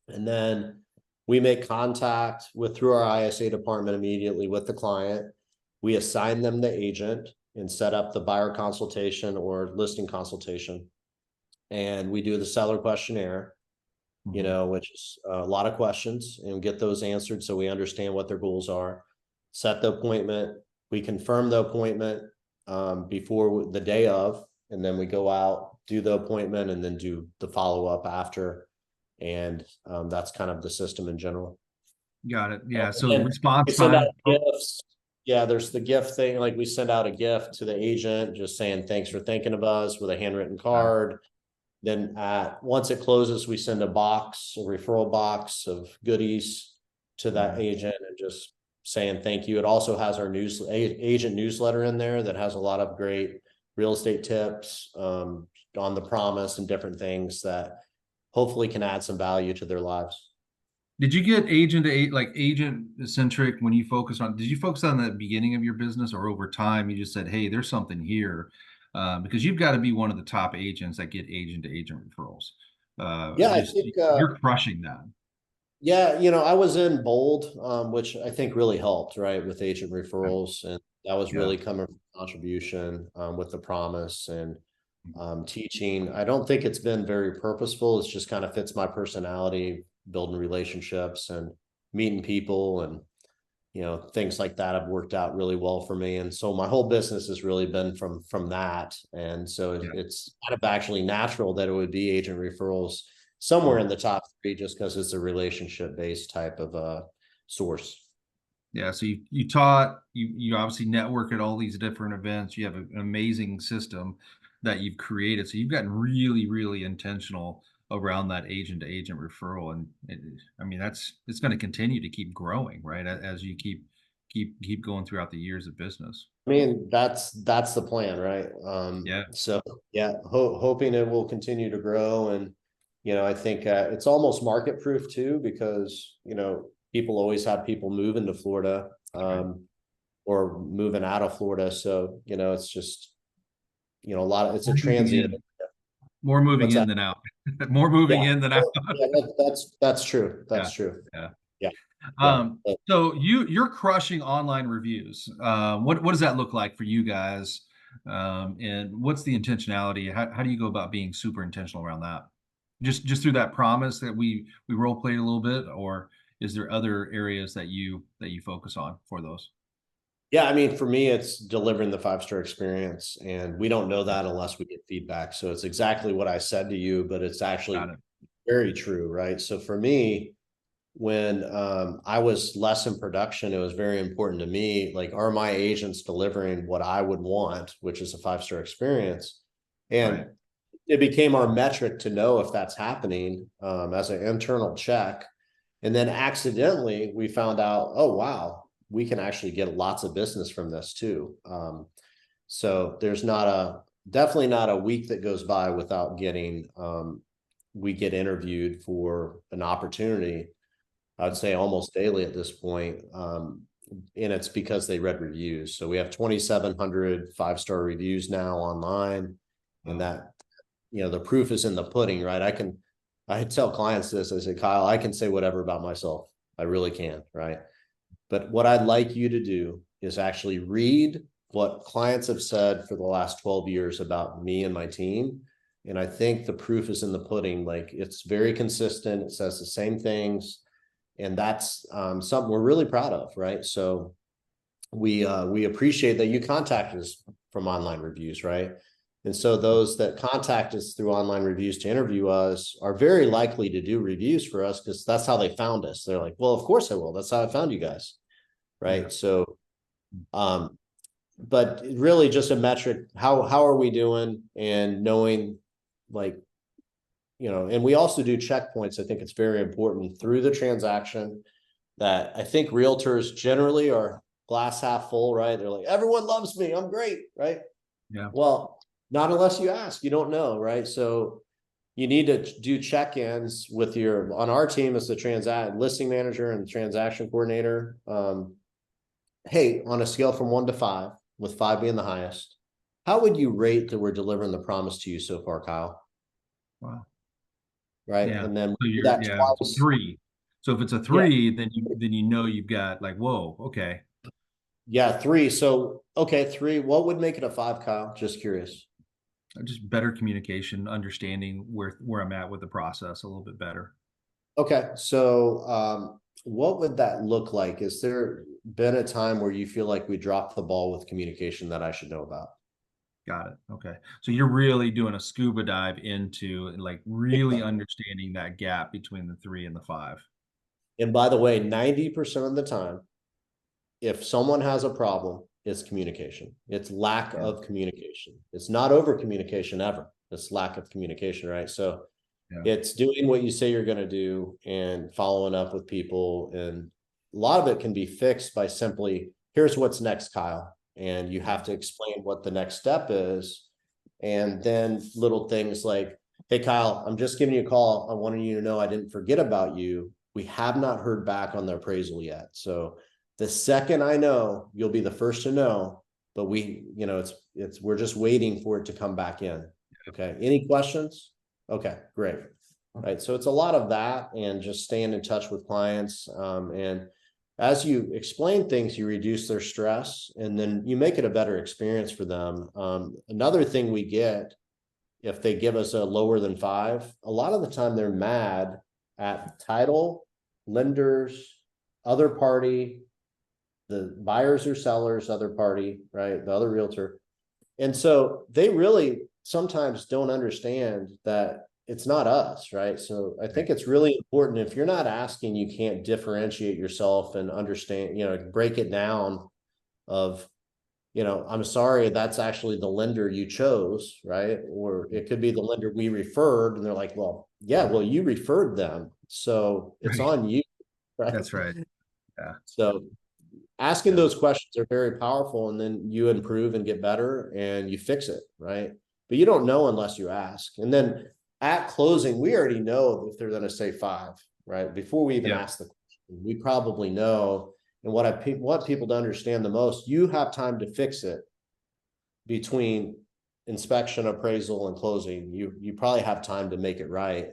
B: And then we make contact through our ISA department immediately with the client. We assign them the agent and set up the buyer consultation or listing consultation. And we do the seller questionnaire,
A: Hmm.
B: which is a lot of questions, and get those answered so we understand what their goals are. Set the appointment. We confirm the appointment before the day of, and then we go out, do the appointment, and then do the follow up after. And that's kind of the system in general.
A: Got it. Yeah. So
B: And we
A: response
B: send out
A: time. Oh,
B: gifts. Yeah, there's the gift thing. Like we send out a gift to the agent just saying thanks for thinking of us with a handwritten
A: okay.
B: card. Then once it closes, we send a referral box of goodies to that
A: Mhm.
B: agent and just saying thank you. It also has our agent newsletter in there that has a lot of great real estate tips on the promise and different things that hopefully can add some value to their lives.
A: Did you get agent to like agent centric when you focus on? Did you focus on the beginning of your business, or over time you just said, "Hey, there's something here," because you've got to be one of the top agents that get agent to agent referrals.
B: Yeah, I
A: Just
B: think
A: you're crushing that.
B: yeah, I was in bold, which I think really helped, right, with agent
A: Yeah.
B: referrals, and that was
A: Yeah.
B: really coming from contribution with the promise and teaching. I don't think it's been very purposeful. It's just kind of fits my personality, building relationships and meeting people, and things like that have worked out really well for me. And so my whole business has really been from that. And so
A: Yeah.
B: it's kind of actually natural that it would be agent referrals somewhere in
A: Mhm.
B: the top three, just because it's a relationship based type of source.
A: Yeah. So you taught, you obviously network at all these different events. You have an amazing system that you've created. So you've gotten really, really intentional around that agent to agent referral. And I mean, it's going to continue to keep growing, right? As you keep going throughout the years of business.
B: I mean, that's the plan, right?
A: Yeah.
B: So yeah, hoping it will continue to grow. And I think it's almost market proof too, because people always have people moving to Florida,
A: Right.
B: or moving out of Florida. So it's just it's a
A: More moving
B: transient.
A: in, more moving
B: What's
A: in
B: that?
A: than out. More moving
B: Yeah.
A: in than out.
B: Yeah, that's true.
A: Yeah.
B: That's true.
A: Yeah.
B: Yeah. Yeah.
A: So you're crushing online reviews. What does that look like for you guys? And what's the intentionality? How do you go about being super intentional around that? Just through that promise that we role played a little bit, or is there other areas that you focus on for those?
B: Yeah, I mean, for me, it's delivering the five-star experience, and we don't know that unless we get feedback. So it's exactly what I said to you, but it's
A: Got
B: actually
A: it.
B: very true, right? So for me, when I was less in production, it was very important to me, like, are my agents delivering what I would want, which is a five-star experience?
A: Right.
B: And it became our metric to know if that's happening, as an internal check. And then accidentally we found out, oh wow, we can actually get lots of business from this too. So there's definitely not a week that goes by without getting, we get interviewed for an opportunity. I would say almost daily at this point. And it's because they read reviews. So we have 2,700 5-star reviews now online, and that, the proof is in the pudding, right? I tell clients this. I say, Kyle, I can say whatever about myself. I really can, right? But what I'd like you to do is actually read what clients have said for the last 12 years about me and my team. And I think the proof is in the pudding. Like, it's very consistent. It says the same things. And that's something we're really proud of, right? So we appreciate that you contact us from online reviews, right? And so those that contact us through online reviews to interview us are very likely to do reviews for us, because that's how they found us. They're like, well, of course I will. That's how I found you guys, right? Yeah. So, but really just a metric. How are we doing, and knowing, like, and we also do checkpoints. I think it's very important through the transaction, that I think realtors generally are glass half full, right? They're like, everyone loves me, I'm great, right?
A: Yeah.
B: Well, not unless you ask. You don't know, right? So you need to do check-ins with on our team as the listing manager and transaction coordinator. Hey, on a scale from 1 to 5, with 5 being the highest, how would you rate that we're delivering the promise to you so far, Kyle?
A: Wow.
B: Right.
A: Yeah.
B: And then
A: So
B: that
A: it's 3. So if it's a 3, then you've got, like, whoa, okay.
B: Yeah, 3. So, okay, 3. What would make it a 5, Kyle? Just curious.
A: Just better communication, understanding where I'm at with the process a little bit better.
B: Okay. So, what would that look like? Is there been a time where you feel like we dropped the ball with communication that I should know about?
A: Got it. Okay. So you're really doing a scuba dive into, like, really understanding that gap between the 3 and the 5.
B: And by the way, 90% of the time, if someone has a problem, it's communication. It's lack of communication. It's not over communication ever. It's lack of communication, right? So it's doing what you say you're going to do and following up with people. And a lot of it can be fixed by simply, here's what's next, Kyle. And you have to explain what the next step is. And then little things like, hey, Kyle, I'm just giving you a call. I wanted you to know I didn't forget about you. We have not heard back on the appraisal yet. So the second I know, you'll be the first to know. But we're just waiting for it to come back in. Okay. Any questions? Okay, great. Right. So it's a lot of that, and just staying in touch with clients. And as you explain things, you reduce their stress, and then you make it a better experience for them. Another thing we get, if they give us a lower than 5, a lot of the time they're mad at title, lenders, other party, the buyers or sellers, other party, right? The other realtor. And so they really sometimes don't understand that it's not us, right? So I think it's really important. If you're not asking, you can't differentiate yourself and understand, break it down of, I'm sorry, that's actually the lender you chose, right? Or it could be the lender we referred, and they're like, well, you referred them. So it's on you, right?
A: That's right. Yeah.
B: So asking those questions are very powerful, and then you improve and get better and you fix it, right? But you don't know unless you ask. And then at closing, we already know if they're going to say 5, right? Before we even ask the question, we probably know. And what I want people to understand the most, you have time to fix it between inspection, appraisal, and closing. You probably have time to make it right,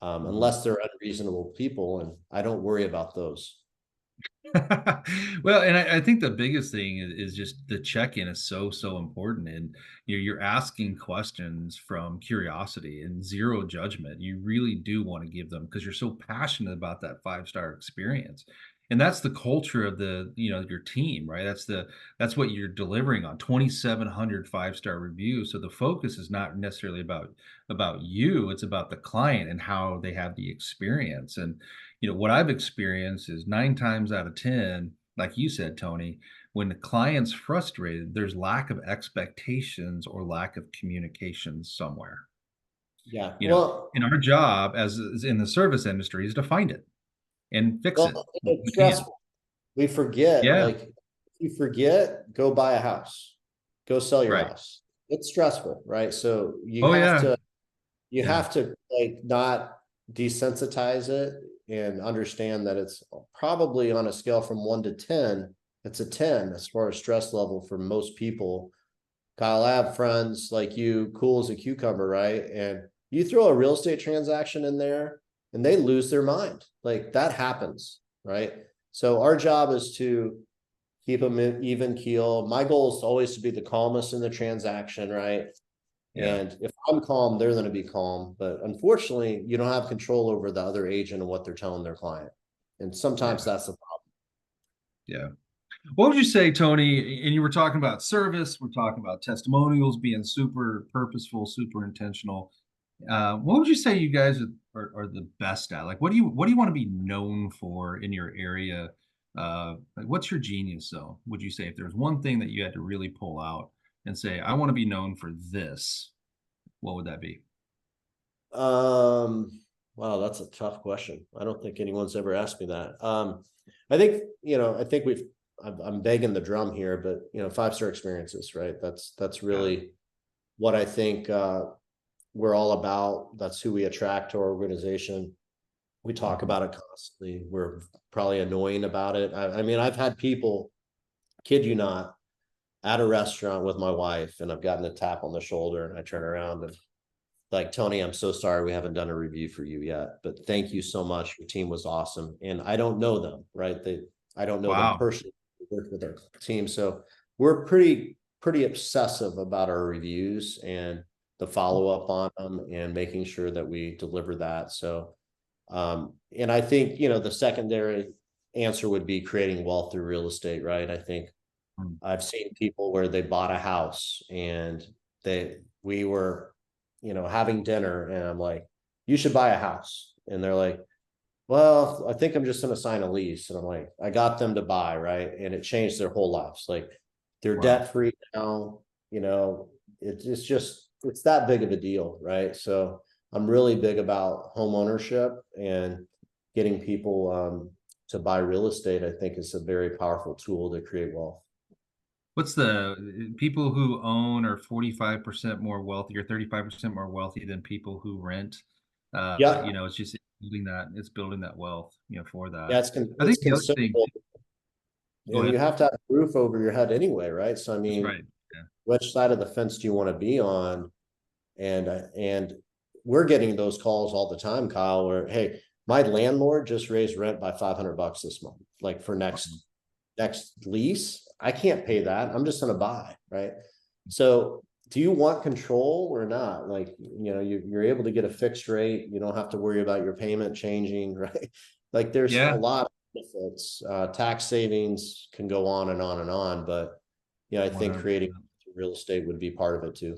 B: unless they're unreasonable people, and I don't worry about those.
A: Well, and I think the biggest thing is just the check-in is so important, and you're asking questions from curiosity and zero judgment. You really do want to give them, because you're so passionate about that 5-star experience, and that's the culture of your team, right? That's what you're delivering on 2,700 5-star reviews. So the focus is not necessarily about you; it's about the client and how they have the experience. And what I've experienced is 9 times out of 10, like you said, Tony, when the client's frustrated, there's lack of expectations or lack of communication somewhere.
B: Yeah.
A: And our job as in the service industry is to find it and fix it.
B: It's
A: We can.
B: stressful. we forget,
A: Yeah.
B: like, if you forget, go buy a house, go sell your
A: Right.
B: house. It's stressful, right? So
A: Oh yeah.
B: you
A: Yeah.
B: have to like not desensitize it and understand that it's probably on a scale from 1 to 10, it's a 10 as far as stress level for most people. Kyle, I have friends like you, cool as a cucumber, right? And you throw a real estate transaction in there and they lose their mind. Like that happens, right? So our job is to keep them even keel. My goal is always to be the calmest in the transaction, right?
A: Yeah.
B: And if I'm calm, they're going to be calm. But unfortunately, you don't have control over the other agent and what they're telling their client. And sometimes
A: Yeah.
B: that's the problem.
A: Yeah. What would you say, Tony? And you were talking about service, we're talking about testimonials being super purposeful, super intentional. What would you say you guys are the best at? Like, what do you want to be known for in your area? Like, what's your genius zone? Would you say if there's one thing that you had to really pull out and say, I want to be known for this, what would that be?
B: Um, wow, that's a tough question. I don't think anyone's ever asked me that. I think, I think I'm begging the drum here, but 5-star experiences, right? That's
A: Yeah.
B: really what I think we're all about. That's who we attract to our organization. We talk
A: Mhm.
B: about it constantly. We're probably annoying about it. I mean, I've had people, kid you not, at a restaurant with my wife, and I've gotten a tap on the shoulder, and I turn around and like, Tony, I'm so sorry we haven't done a review for you yet, but thank you so much. Your team was awesome. And I don't know them, right? I don't know them
A: Wow.
B: personally. We worked with our team. So we're pretty obsessive about our reviews and the follow-up on them and making sure that we deliver that. So and I think, the secondary answer would be creating wealth through real estate, right? I think
A: Mm.
B: I've seen people where they bought a house and we were, having dinner and I'm like, you should buy a house. And they're like, well, I think I'm just going to sign a lease. And I'm like, I got them to buy, right? And it changed their whole lives. Like they're
A: Wow.
B: debt free now, it's just, it's that big of a deal, right? So I'm really big about home ownership and getting people to buy real estate. I think is a very powerful tool to create wealth.
A: What's the people who own are 45% more wealthy or 35% more wealthy than people who rent?
B: Yeah,
A: It's just it's building that wealth, for
B: yeah,
A: that. I
B: it's
A: think the other thing,
B: consumable,
A: go
B: and you
A: ahead.
B: have to have a roof over your head anyway, right? So I
A: That's
B: mean,
A: right. Yeah.
B: which side of the fence do you want to be on? And we're getting those calls all the time, Kyle, where hey, my landlord just raised rent by $500 this month, like for next lease. I can't pay that. I'm just gonna buy, right? So do you want control or not? Like, you're able to get a fixed rate. You don't have to worry about your payment changing, right? Like there's a
A: Yeah.
B: lot of benefits. Tax savings can go on and on and on, but I think creating
A: 100%.
B: real estate would be part of it too.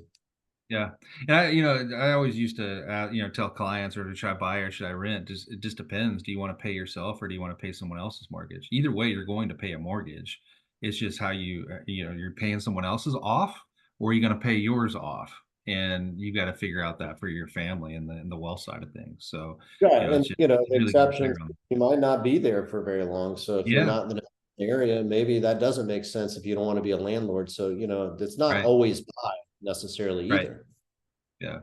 A: Yeah. And I always used to, tell clients or to try buy or should I rent? It just depends. Do you want to pay yourself or do you want to pay someone else's mortgage? Either way, you're going to pay a mortgage. It's just how you're paying someone else's off or you're going to pay yours off. And you got to figure out that for your family and the wealth side of things. So,
B: Yeah,
A: it's
B: and
A: just
B: the
A: really getting
B: exceptions,
A: clear on.
B: you might not be there for very long. So if you're
A: Yeah.
B: not in the area, maybe that doesn't make sense if you don't want to be a landlord. So, it's not
A: Right.
B: always buy necessarily
A: Right.
B: either.
A: Yeah.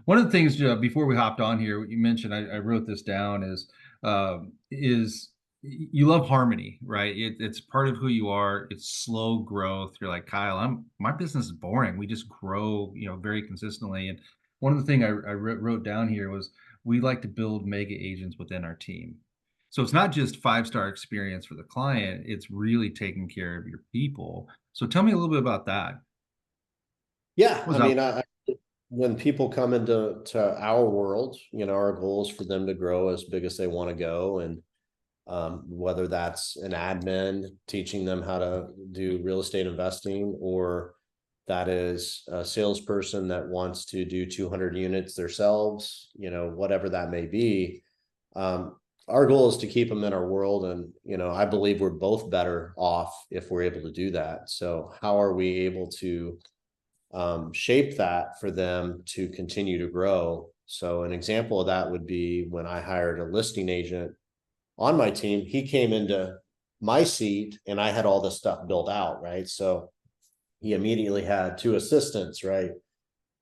A: One of the things before we hopped on here, what you mentioned, I wrote this down is you love harmony, right? It's part of who you are. It's slow growth. You're like Kyle. My business is boring. We just grow, very consistently. And one of the things I wrote down here was we like to build mega agents within our team. So it's not just 5-star experience for the client. It's really taking care of your people. So tell me a little bit about that.
B: Yeah,
A: What was
B: I
A: out
B: mean, when people come into our world, our goal is for them to grow as big as they want to go, and whether that's an admin teaching them how to do real estate investing, or that is a salesperson that wants to do 200 units themselves, whatever that may be. Our goal is to keep them in our world. And, I believe we're both better off if we're able to do that. So how are we able to shape that for them to continue to grow? So an example of that would be when I hired a listing agent on my team. He came into my seat and I had all this stuff built out, right? So he immediately had 2 assistants, right?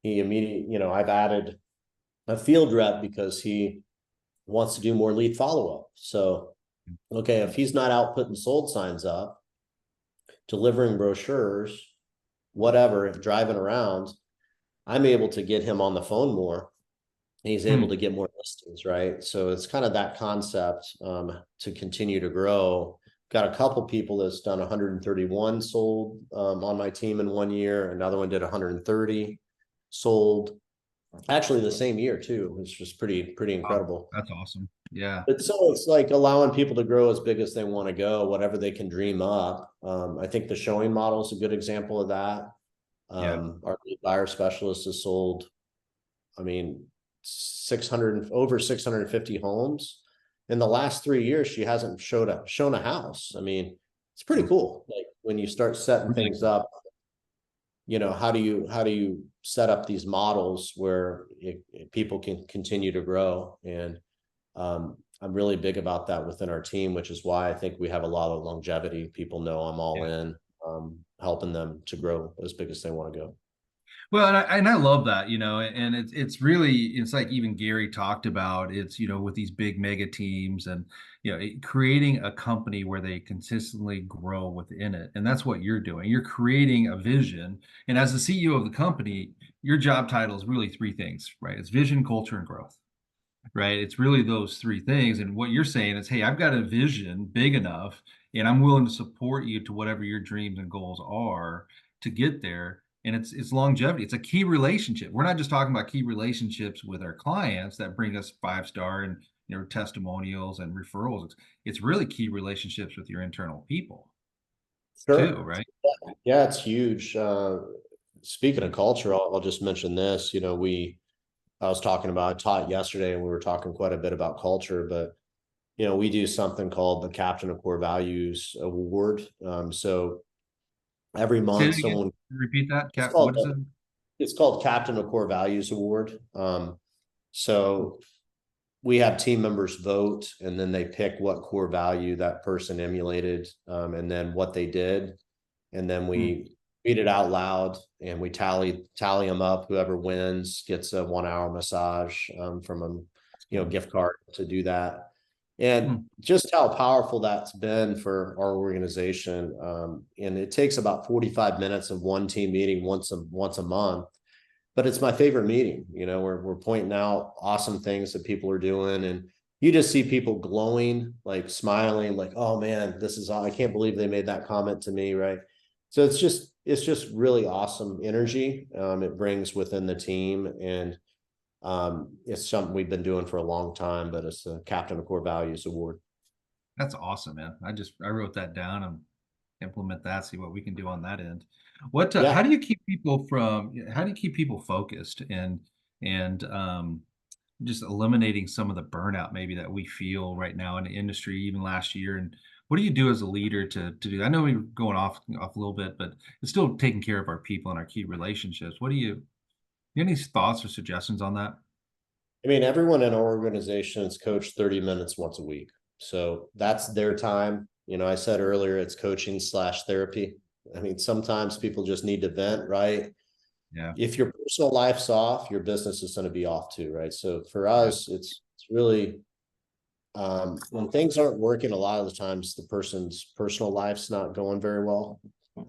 B: He immediately, I've added a field rep because he wants to do more lead follow-up. So, okay, if he's not out putting sold signs up, delivering brochures, whatever, driving around, I'm able to get him on the phone more. He's able to get more listings, right? So it's kind of that concept to continue to grow. Got a couple people that's done 131 sold on my team in 1 year. Another one did 130 sold, actually the same year too. It's just pretty
A: Wow,
B: incredible.
A: that's awesome. Yeah.
B: But so it's like allowing people to grow as big as they want to go, whatever they can dream up. I think the showing model is a good example of that.
A: Yeah.
B: Our lead buyer specialist has sold, I mean, 600, over 650 homes. In the last 3 years, she hasn't shown a house. I mean, it's pretty cool. Like when you start setting
A: Really
B: things
A: cool.
B: up, how do you set up these models where people can continue to grow? And I'm really big about that within our team, which is why I think we have a lot of longevity. People know I'm all
A: Yeah.
B: in, helping them to grow as big as they want to go.
A: Well, and I love that, and it's really, it's like even Gary talked about, it's, with these big mega teams, and creating a company where they consistently grow within it, and that's what you're doing. You're creating a vision, and as the CEO of the company, your job title is really three things, right? It's vision, culture, and growth. Right? It's really those three things. And what you're saying is, hey, I've got a vision big enough, and I'm willing to support you to whatever your dreams and goals are to get there. And it's longevity. It's a key relationship. We're not just talking about key relationships with our clients that bring us 5-star and testimonials and referrals. It's really key relationships with your internal people too,
B: Sure.
A: right?
B: Yeah, it's huge. Speaking of culture, I'll just mention this. I was talking about, I taught yesterday and we were talking quite a bit about culture, but we do something called the Captain of Core Values Award. So every
A: Say
B: month
A: it again.
B: someone,
A: Repeat that.
B: it's
A: Cap, what is it?
B: called Captain of Core Values Award. So we have team members vote and then they pick what core value that person emulated, and then what they did. And then
A: Hmm.
B: we read it out loud and we tally them up. Whoever wins gets a 1 hour massage from a gift card to do that. And
A: Hmm.
B: just how powerful that's been for our organization. And it takes about 45 minutes of one team meeting once a month. But it's my favorite meeting. We're pointing out awesome things that people are doing, and you just see people glowing, like smiling, like, oh man, I can't believe they made that comment to me, right? So it's just really awesome energy it brings within the team, and it's something we've been doing for a long time. But it's the Captain of Core Values Award.
A: That's awesome, man. I wrote that down and implement that, see what we can do on that end. What
B: Yeah.
A: how do you keep people focused and just eliminating some of the burnout maybe that we feel right now in the industry, even last year? And what do you do as a leader to do that? I know we're going off a little bit, but it's still taking care of our people and our key relationships. You have any thoughts or suggestions on that?
B: I mean, everyone in our organization is coached 30 minutes once a week. So that's their time. I said earlier, it's coaching/therapy. I mean, sometimes people just need to vent, right?
A: Yeah.
B: If your personal life's off, your business is going to be off too, right? So for
A: Yeah.
B: us, it's really, when things aren't working, a lot of the times the person's personal life's not going very well.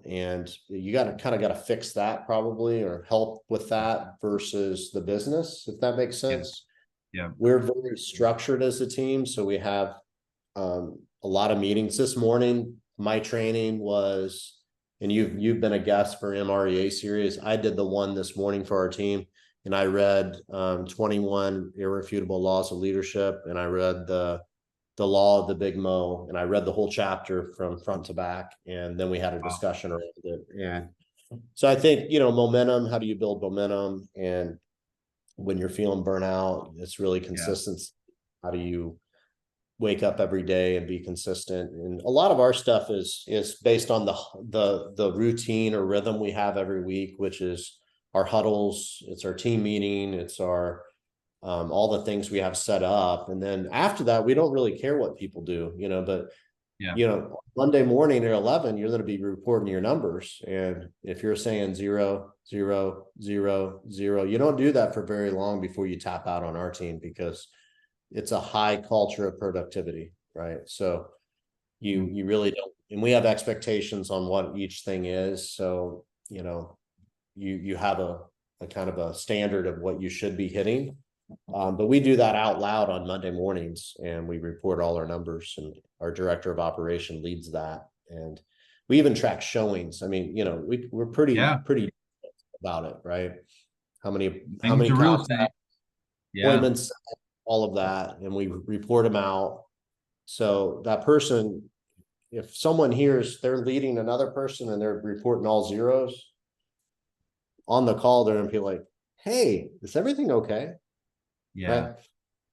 B: And you got to fix that probably, or help with that versus the business, if that makes
A: Yeah.
B: sense.
A: Yeah.
B: We're very structured as a team. So we have a lot of meetings. This morning, my training was, and you've been a guest for MREA series. I did the one this morning for our team, and I read 21 Irrefutable Laws of Leadership, and I read the Law of the Big Mo, and I read the whole chapter from front to back, and then we had a
A: Wow.
B: discussion around it. And so I think, momentum, how do you build momentum? And when you're feeling burnout, it's really
A: Yeah.
B: consistency. How do you wake up every day and be consistent? And a lot of our stuff is based on the routine or rhythm we have every week, which is our huddles, it's our team meeting, it's our all the things we have set up. And then after that, we don't really care what people do, but
A: Yeah.
B: you know, Monday morning at 11, you're going to be reporting your numbers. And if you're saying 0, 0, 0, 0, you don't do that for very long before you tap out on our team, because it's a high culture of productivity, right? So you really don't, and we have expectations on what each thing is. So, you know, you have a kind of a standard of what you should be hitting. But we do that out loud on Monday mornings, and we report all our numbers, and our director of operation leads that. And we even track showings. I mean, you know, we're
A: Yeah.
B: pretty about it, right? How
A: Things
B: many
A: to real estate.
B: contacts,
A: Yeah.
B: appointments, all of that, and we report them out. So that person, if someone hears they're leading another person and they're reporting all zeros on the call, they're gonna be like, "Hey, is everything okay?"
A: Yeah.
B: Right?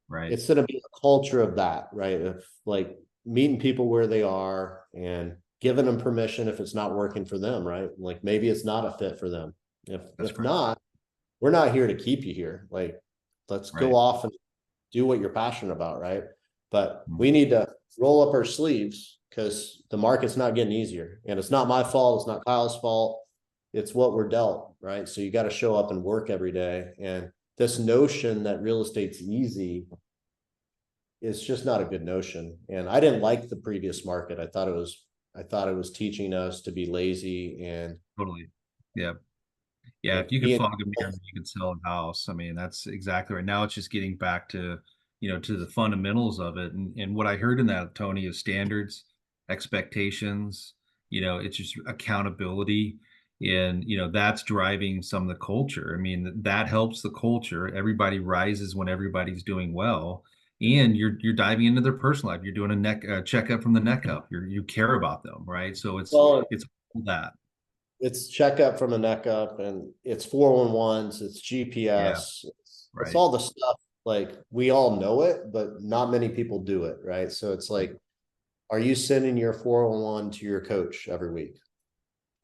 A: Right.
B: It's gonna be a culture of that, right? Of like meeting people where they are and giving them permission if it's not working for them, right? Like maybe it's not a fit for them.
A: That's
B: If
A: correct.
B: not, we're not here to keep you here. Like, let's go
A: Right.
B: off and do what you're passionate about, right? But
A: Mm.
B: we need to roll up our sleeves, because the market's not getting easier, and it's not my fault. It's not Kyle's fault. It's what we're dealt, right? So you got to show up and work every day. And this notion that real estate's easy is just not a good notion. And I didn't like the previous market. I thought it was teaching us to be lazy and
A: Totally. Yeah. Yeah,
B: and
A: if you could
B: being
A: fog a mirror, you could sell a house. I mean, that's exactly right. Now it's just getting back to, to the fundamentals of it. And what I heard in that, Tony, is standards, expectations, it's just accountability. And, that's driving some of the culture. I mean, that helps the culture. Everybody rises when everybody's doing well. And you're diving into their personal life. You're doing a checkup from the neck up. You care about them, right? So
B: well,
A: it's all that.
B: it's checkup from the neck up, and it's 411s, it's
A: Yeah,
B: GPS, it's
A: right.
B: all the stuff. Like, we all know it, but not many people do it, right? So it's like, are you sending your 401 to your coach every week,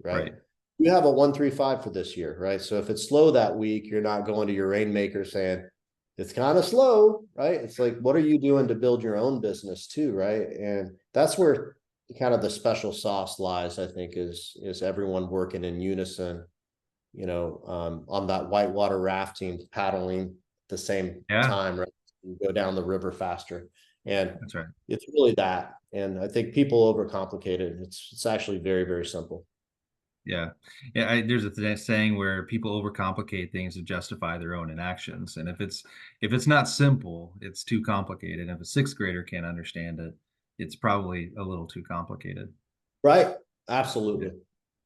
B: right?
A: Right.
B: You have a 135 for this year, right? So if it's slow that week, you're not going to your rainmaker saying it's kind of slow, right? It's like, what are you doing to build your own business too, right? And that's where kind of the special sauce lies, I think, is everyone working in unison, on that whitewater rafting, paddling at the same
A: Yeah,
B: time, right? You go down the river faster. And
A: that's right.
B: it's really that. And I think people overcomplicate it. It's actually very, very simple.
A: Yeah. Yeah, there's a saying where people overcomplicate things to justify their own inactions, and if it's not simple, it's too complicated. And if a sixth grader can't understand it, it's probably a little too complicated.
B: Right.
A: Yeah.
B: Absolutely.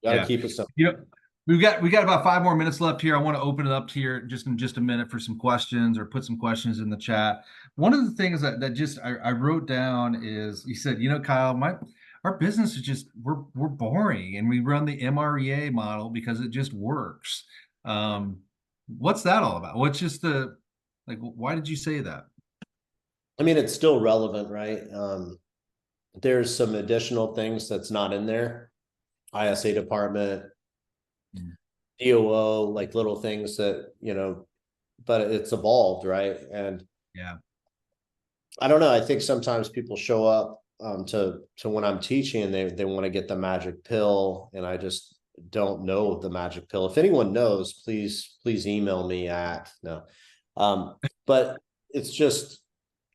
B: Got to
A: Yeah.
B: keep it simple.
A: You know, we got about 5 more minutes left here. I want to open it up here just in just a minute for some questions or put some questions in the chat. One of the things that just I wrote down is you said, Kyle, our business is just we're boring and we run the MREA model because it just works. Um, what's that all about? What's just why did you say that?
B: I mean, it's still relevant, right? There's some additional things that's not in there. ISA department,
A: Mm.
B: DOO, like little things that, but it's evolved, right? And
A: Yeah.
B: I don't know. I think sometimes people show up to when I'm teaching, and they want to get the magic pill, and I just don't know the magic pill. If anyone knows, please email me at no. But it's just,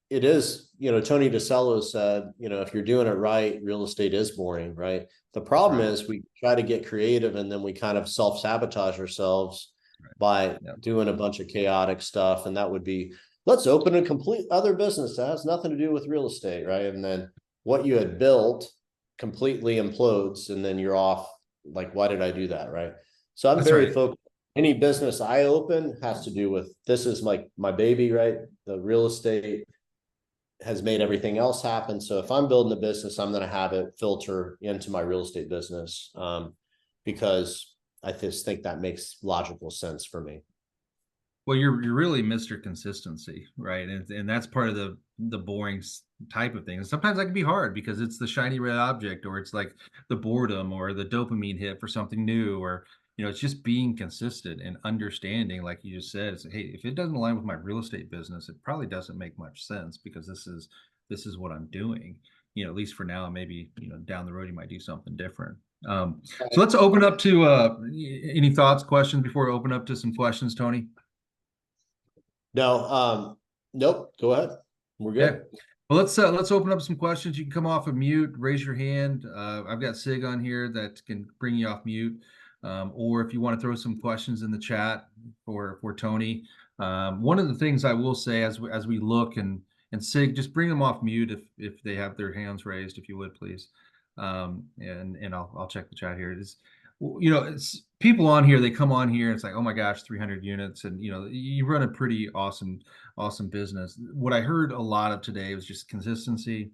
B: it is, Tony DeCello said, if you're doing it right, real estate is boring, right? The
A: That's
B: problem
A: right.
B: is we try to get creative, and then we kind of self-sabotage ourselves
A: Right.
B: by
A: Yeah.
B: doing a bunch of chaotic stuff. And that would be, let's open a complete other business that has nothing to do with real estate, right? And then what you had built completely implodes, and then you're off. Like, why did I do that, right? So I'm
A: That's
B: very
A: right.
B: focused. Any business I open has to do with, this is like my baby, right? The real estate has made everything else happen. So if I'm building a business, I'm going to have it filter into my real estate business, because I just think that makes logical sense for me.
A: Well, you're really Mr. Consistency, right? And that's part of the boring type of thing. And sometimes that can be hard because it's the shiny red object, or it's like the boredom or the dopamine hit for something new, or it's just being consistent and understanding, like you just said, hey, if it doesn't align with my real estate business, it probably doesn't make much sense because this is what I'm doing. at least for now, maybe, down the road, you might do something different. So
B: Right.
A: let's open up to any thoughts, questions before we open up to some questions, Tony?
B: No, nope, go ahead. We're
A: Okay.
B: good.
A: Well, let's open up some questions. You can come off of mute, raise your hand. I've got Sig on here that can bring you off mute. Or if you want to throw some questions in the chat for Tony. One of the things I will say as we look, and Sig, just bring them off mute if they have their hands raised, if you would, please. And I'll check the chat here. It's people on here, they come on here, it's like, oh my gosh, 300 units, and you run a pretty awesome business. What I heard a lot of today was just consistency,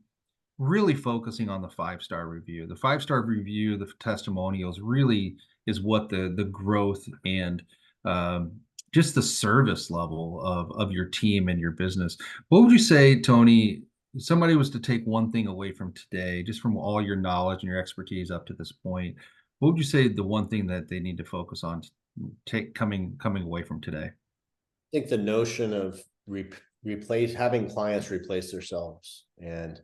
A: really focusing on the 5-star review. The 5-star review, the testimonials really is what the growth and just the service level of your team and your business. What would you say, Tony, if somebody was to take one thing away from today, just from all your knowledge and your expertise up to this point, what would you say the one thing that they need to focus on coming away from today?
B: I think the notion of having clients replace themselves and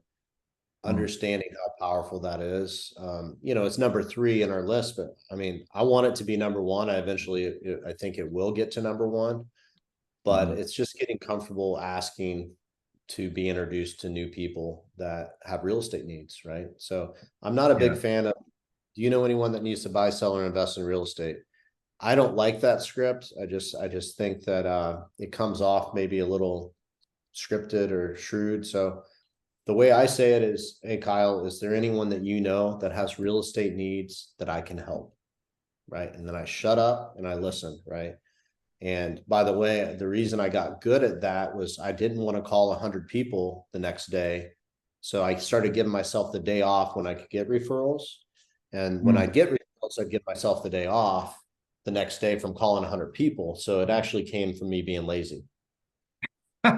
B: understanding how powerful that is. It's number 3 in our list, but I mean, I want it to be number 1. I think it will get to number 1, but it's just getting comfortable asking to be introduced to new people that have real estate needs, right? So I'm not a big fan of, do you know anyone that needs to buy, sell, or invest in real estate? I don't like that script. I just think that it comes off maybe a little scripted or shrewd. So the way I say it is, hey, Kyle, is there anyone that you know that has real estate needs that I can help? Right. And then I shut up and I listen. Right. And by the way, the reason I got good at that was I didn't want to call 100 people the next day. So I started giving myself the day off when I could get referrals. And when I get referrals, I'd give myself the day off the next day from calling 100 people. So it actually came from me being lazy.
A: Wait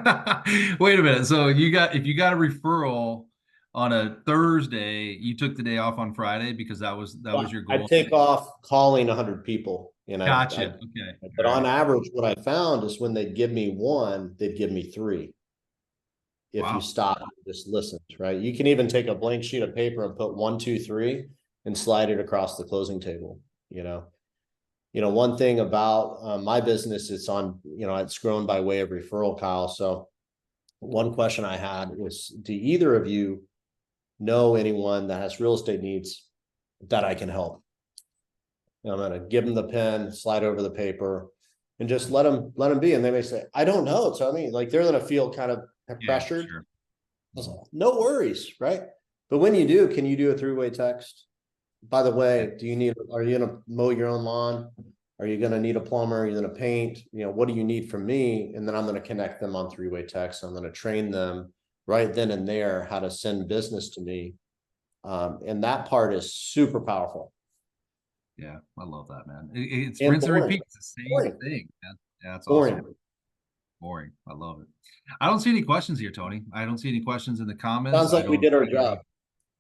A: a minute. So if you got a referral on a Thursday, you took the day off on Friday because that was your
B: I'd
A: goal.
B: take off calling 100 people, and
A: Gotcha. Okay.
B: but
A: All
B: on
A: right.
B: average, what I found is when they'd give me 1, they'd give me 3. If you
A: Wow.
B: stop and just listen, right? You can even take a blank sheet of paper and put 1, 2, 3 and slide it across the closing table. One thing about my business, it's grown by way of referral, Kyle. So one question I had was, do either of you know anyone that has real estate needs that I can help? I'm going to give them the pen, slide over the paper, and just let them be. And they may say, I don't know. So I mean, like, they're going to feel kind of pressured.
A: Sure.
B: No worries, right? But when you do, can you do a 3-way text? By the way, are you going to mow your own lawn? Are you going to need a plumber? Are you going to paint? What do you need from me? And then I'm going to connect them on 3-way text. I'm going to train them right then and there how to send business to me. And that part is super powerful.
A: Yeah, I love that, man. It's
B: And
A: rinse and
B: boring.
A: repeat. It's the same
B: Boring.
A: thing. Yeah, that's
B: Boring.
A: awesome. Boring. I love it. I don't see any questions here, Tony. I don't see any questions in the comments.
B: Sounds like we did our job.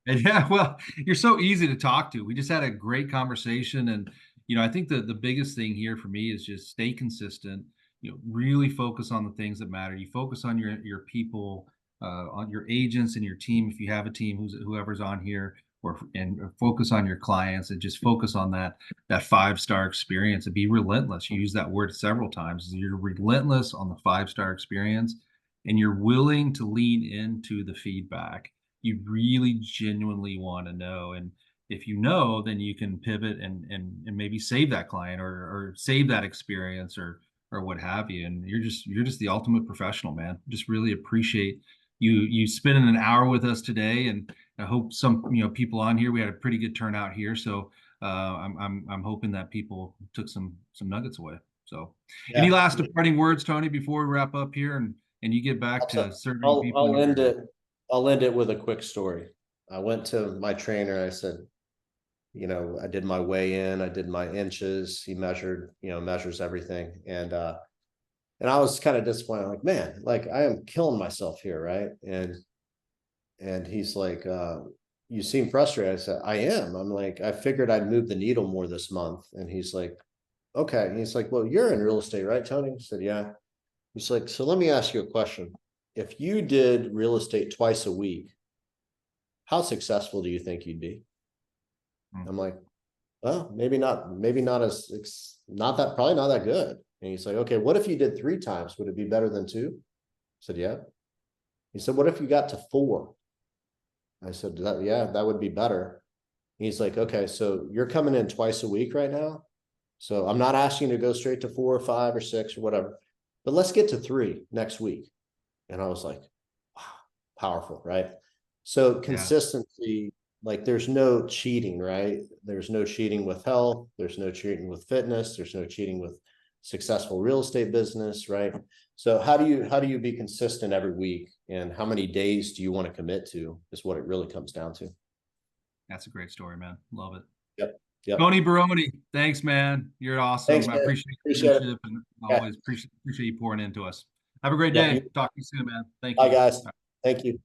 A: Yeah, well, you're so easy to talk to. We just had a great conversation, and I think the biggest thing here for me is just stay consistent. Really focus on the things that matter. You focus on your people, on your agents and your team. If you have a team, whoever's on here, and focus on your clients, and just focus on that 5-star experience, and be relentless. You use that word several times. You're relentless on the 5-star experience, and you're willing to lean into the feedback. You really genuinely want to know, and if you know, then you can pivot and maybe save that client or save that experience or what have you. And you're just the ultimate professional, man. Just really appreciate you spending an hour with us today, and I hope some people on here. We had a pretty good turnout here, so I'm hoping that people took some nuggets away. So, any last departing words, Tony, before we wrap up here and you get back to serving people?
B: I'll end it with a quick story. I went to my trainer. I said, I did my weigh in, I did my inches. He measures everything. And I was kind of disappointed, like, man, like, I am killing myself here. Right. And he's like, you seem frustrated. I said, I am. I'm like, I figured I'd move the needle more this month. And he's like, okay. And he's like, well, you're in real estate, right, Tony? I said, yeah. He's like, so let me ask you a question. If you did real estate twice a week, how successful do you think you'd be?
A: Hmm.
B: I'm like, well, maybe not as, not that, probably not that good. And he's like, okay, what if you did 3 times? Would it be better than 2? I said, yeah. He said, what if you got to 4? I said, yeah, that would be better. He's like, okay, so you're coming in twice a week right now. So I'm not asking you to go straight to 4 or 5 or 6 or whatever, but let's get to 3 next week. And I was like, wow, powerful, right? So
A: Yeah.
B: consistency, like there's no cheating, right? There's no cheating with health. There's no cheating with fitness. There's no cheating with successful real estate business, right? So how do you be consistent every week, and how many days do you want to commit to is what it really comes down to.
A: That's a great story, man. Love it.
B: Yep. Yep.
A: Tony Baroni, thanks, man. You're
B: Thanks,
A: awesome. I
B: man.
A: appreciate your
B: Appreciate it.
A: leadership and
B: Yeah.
A: always appreciate you pouring into us. Have a great
B: Yeah.
A: day. Talk to you soon, man. Thank
B: Bye,
A: you.
B: guys. Thank you.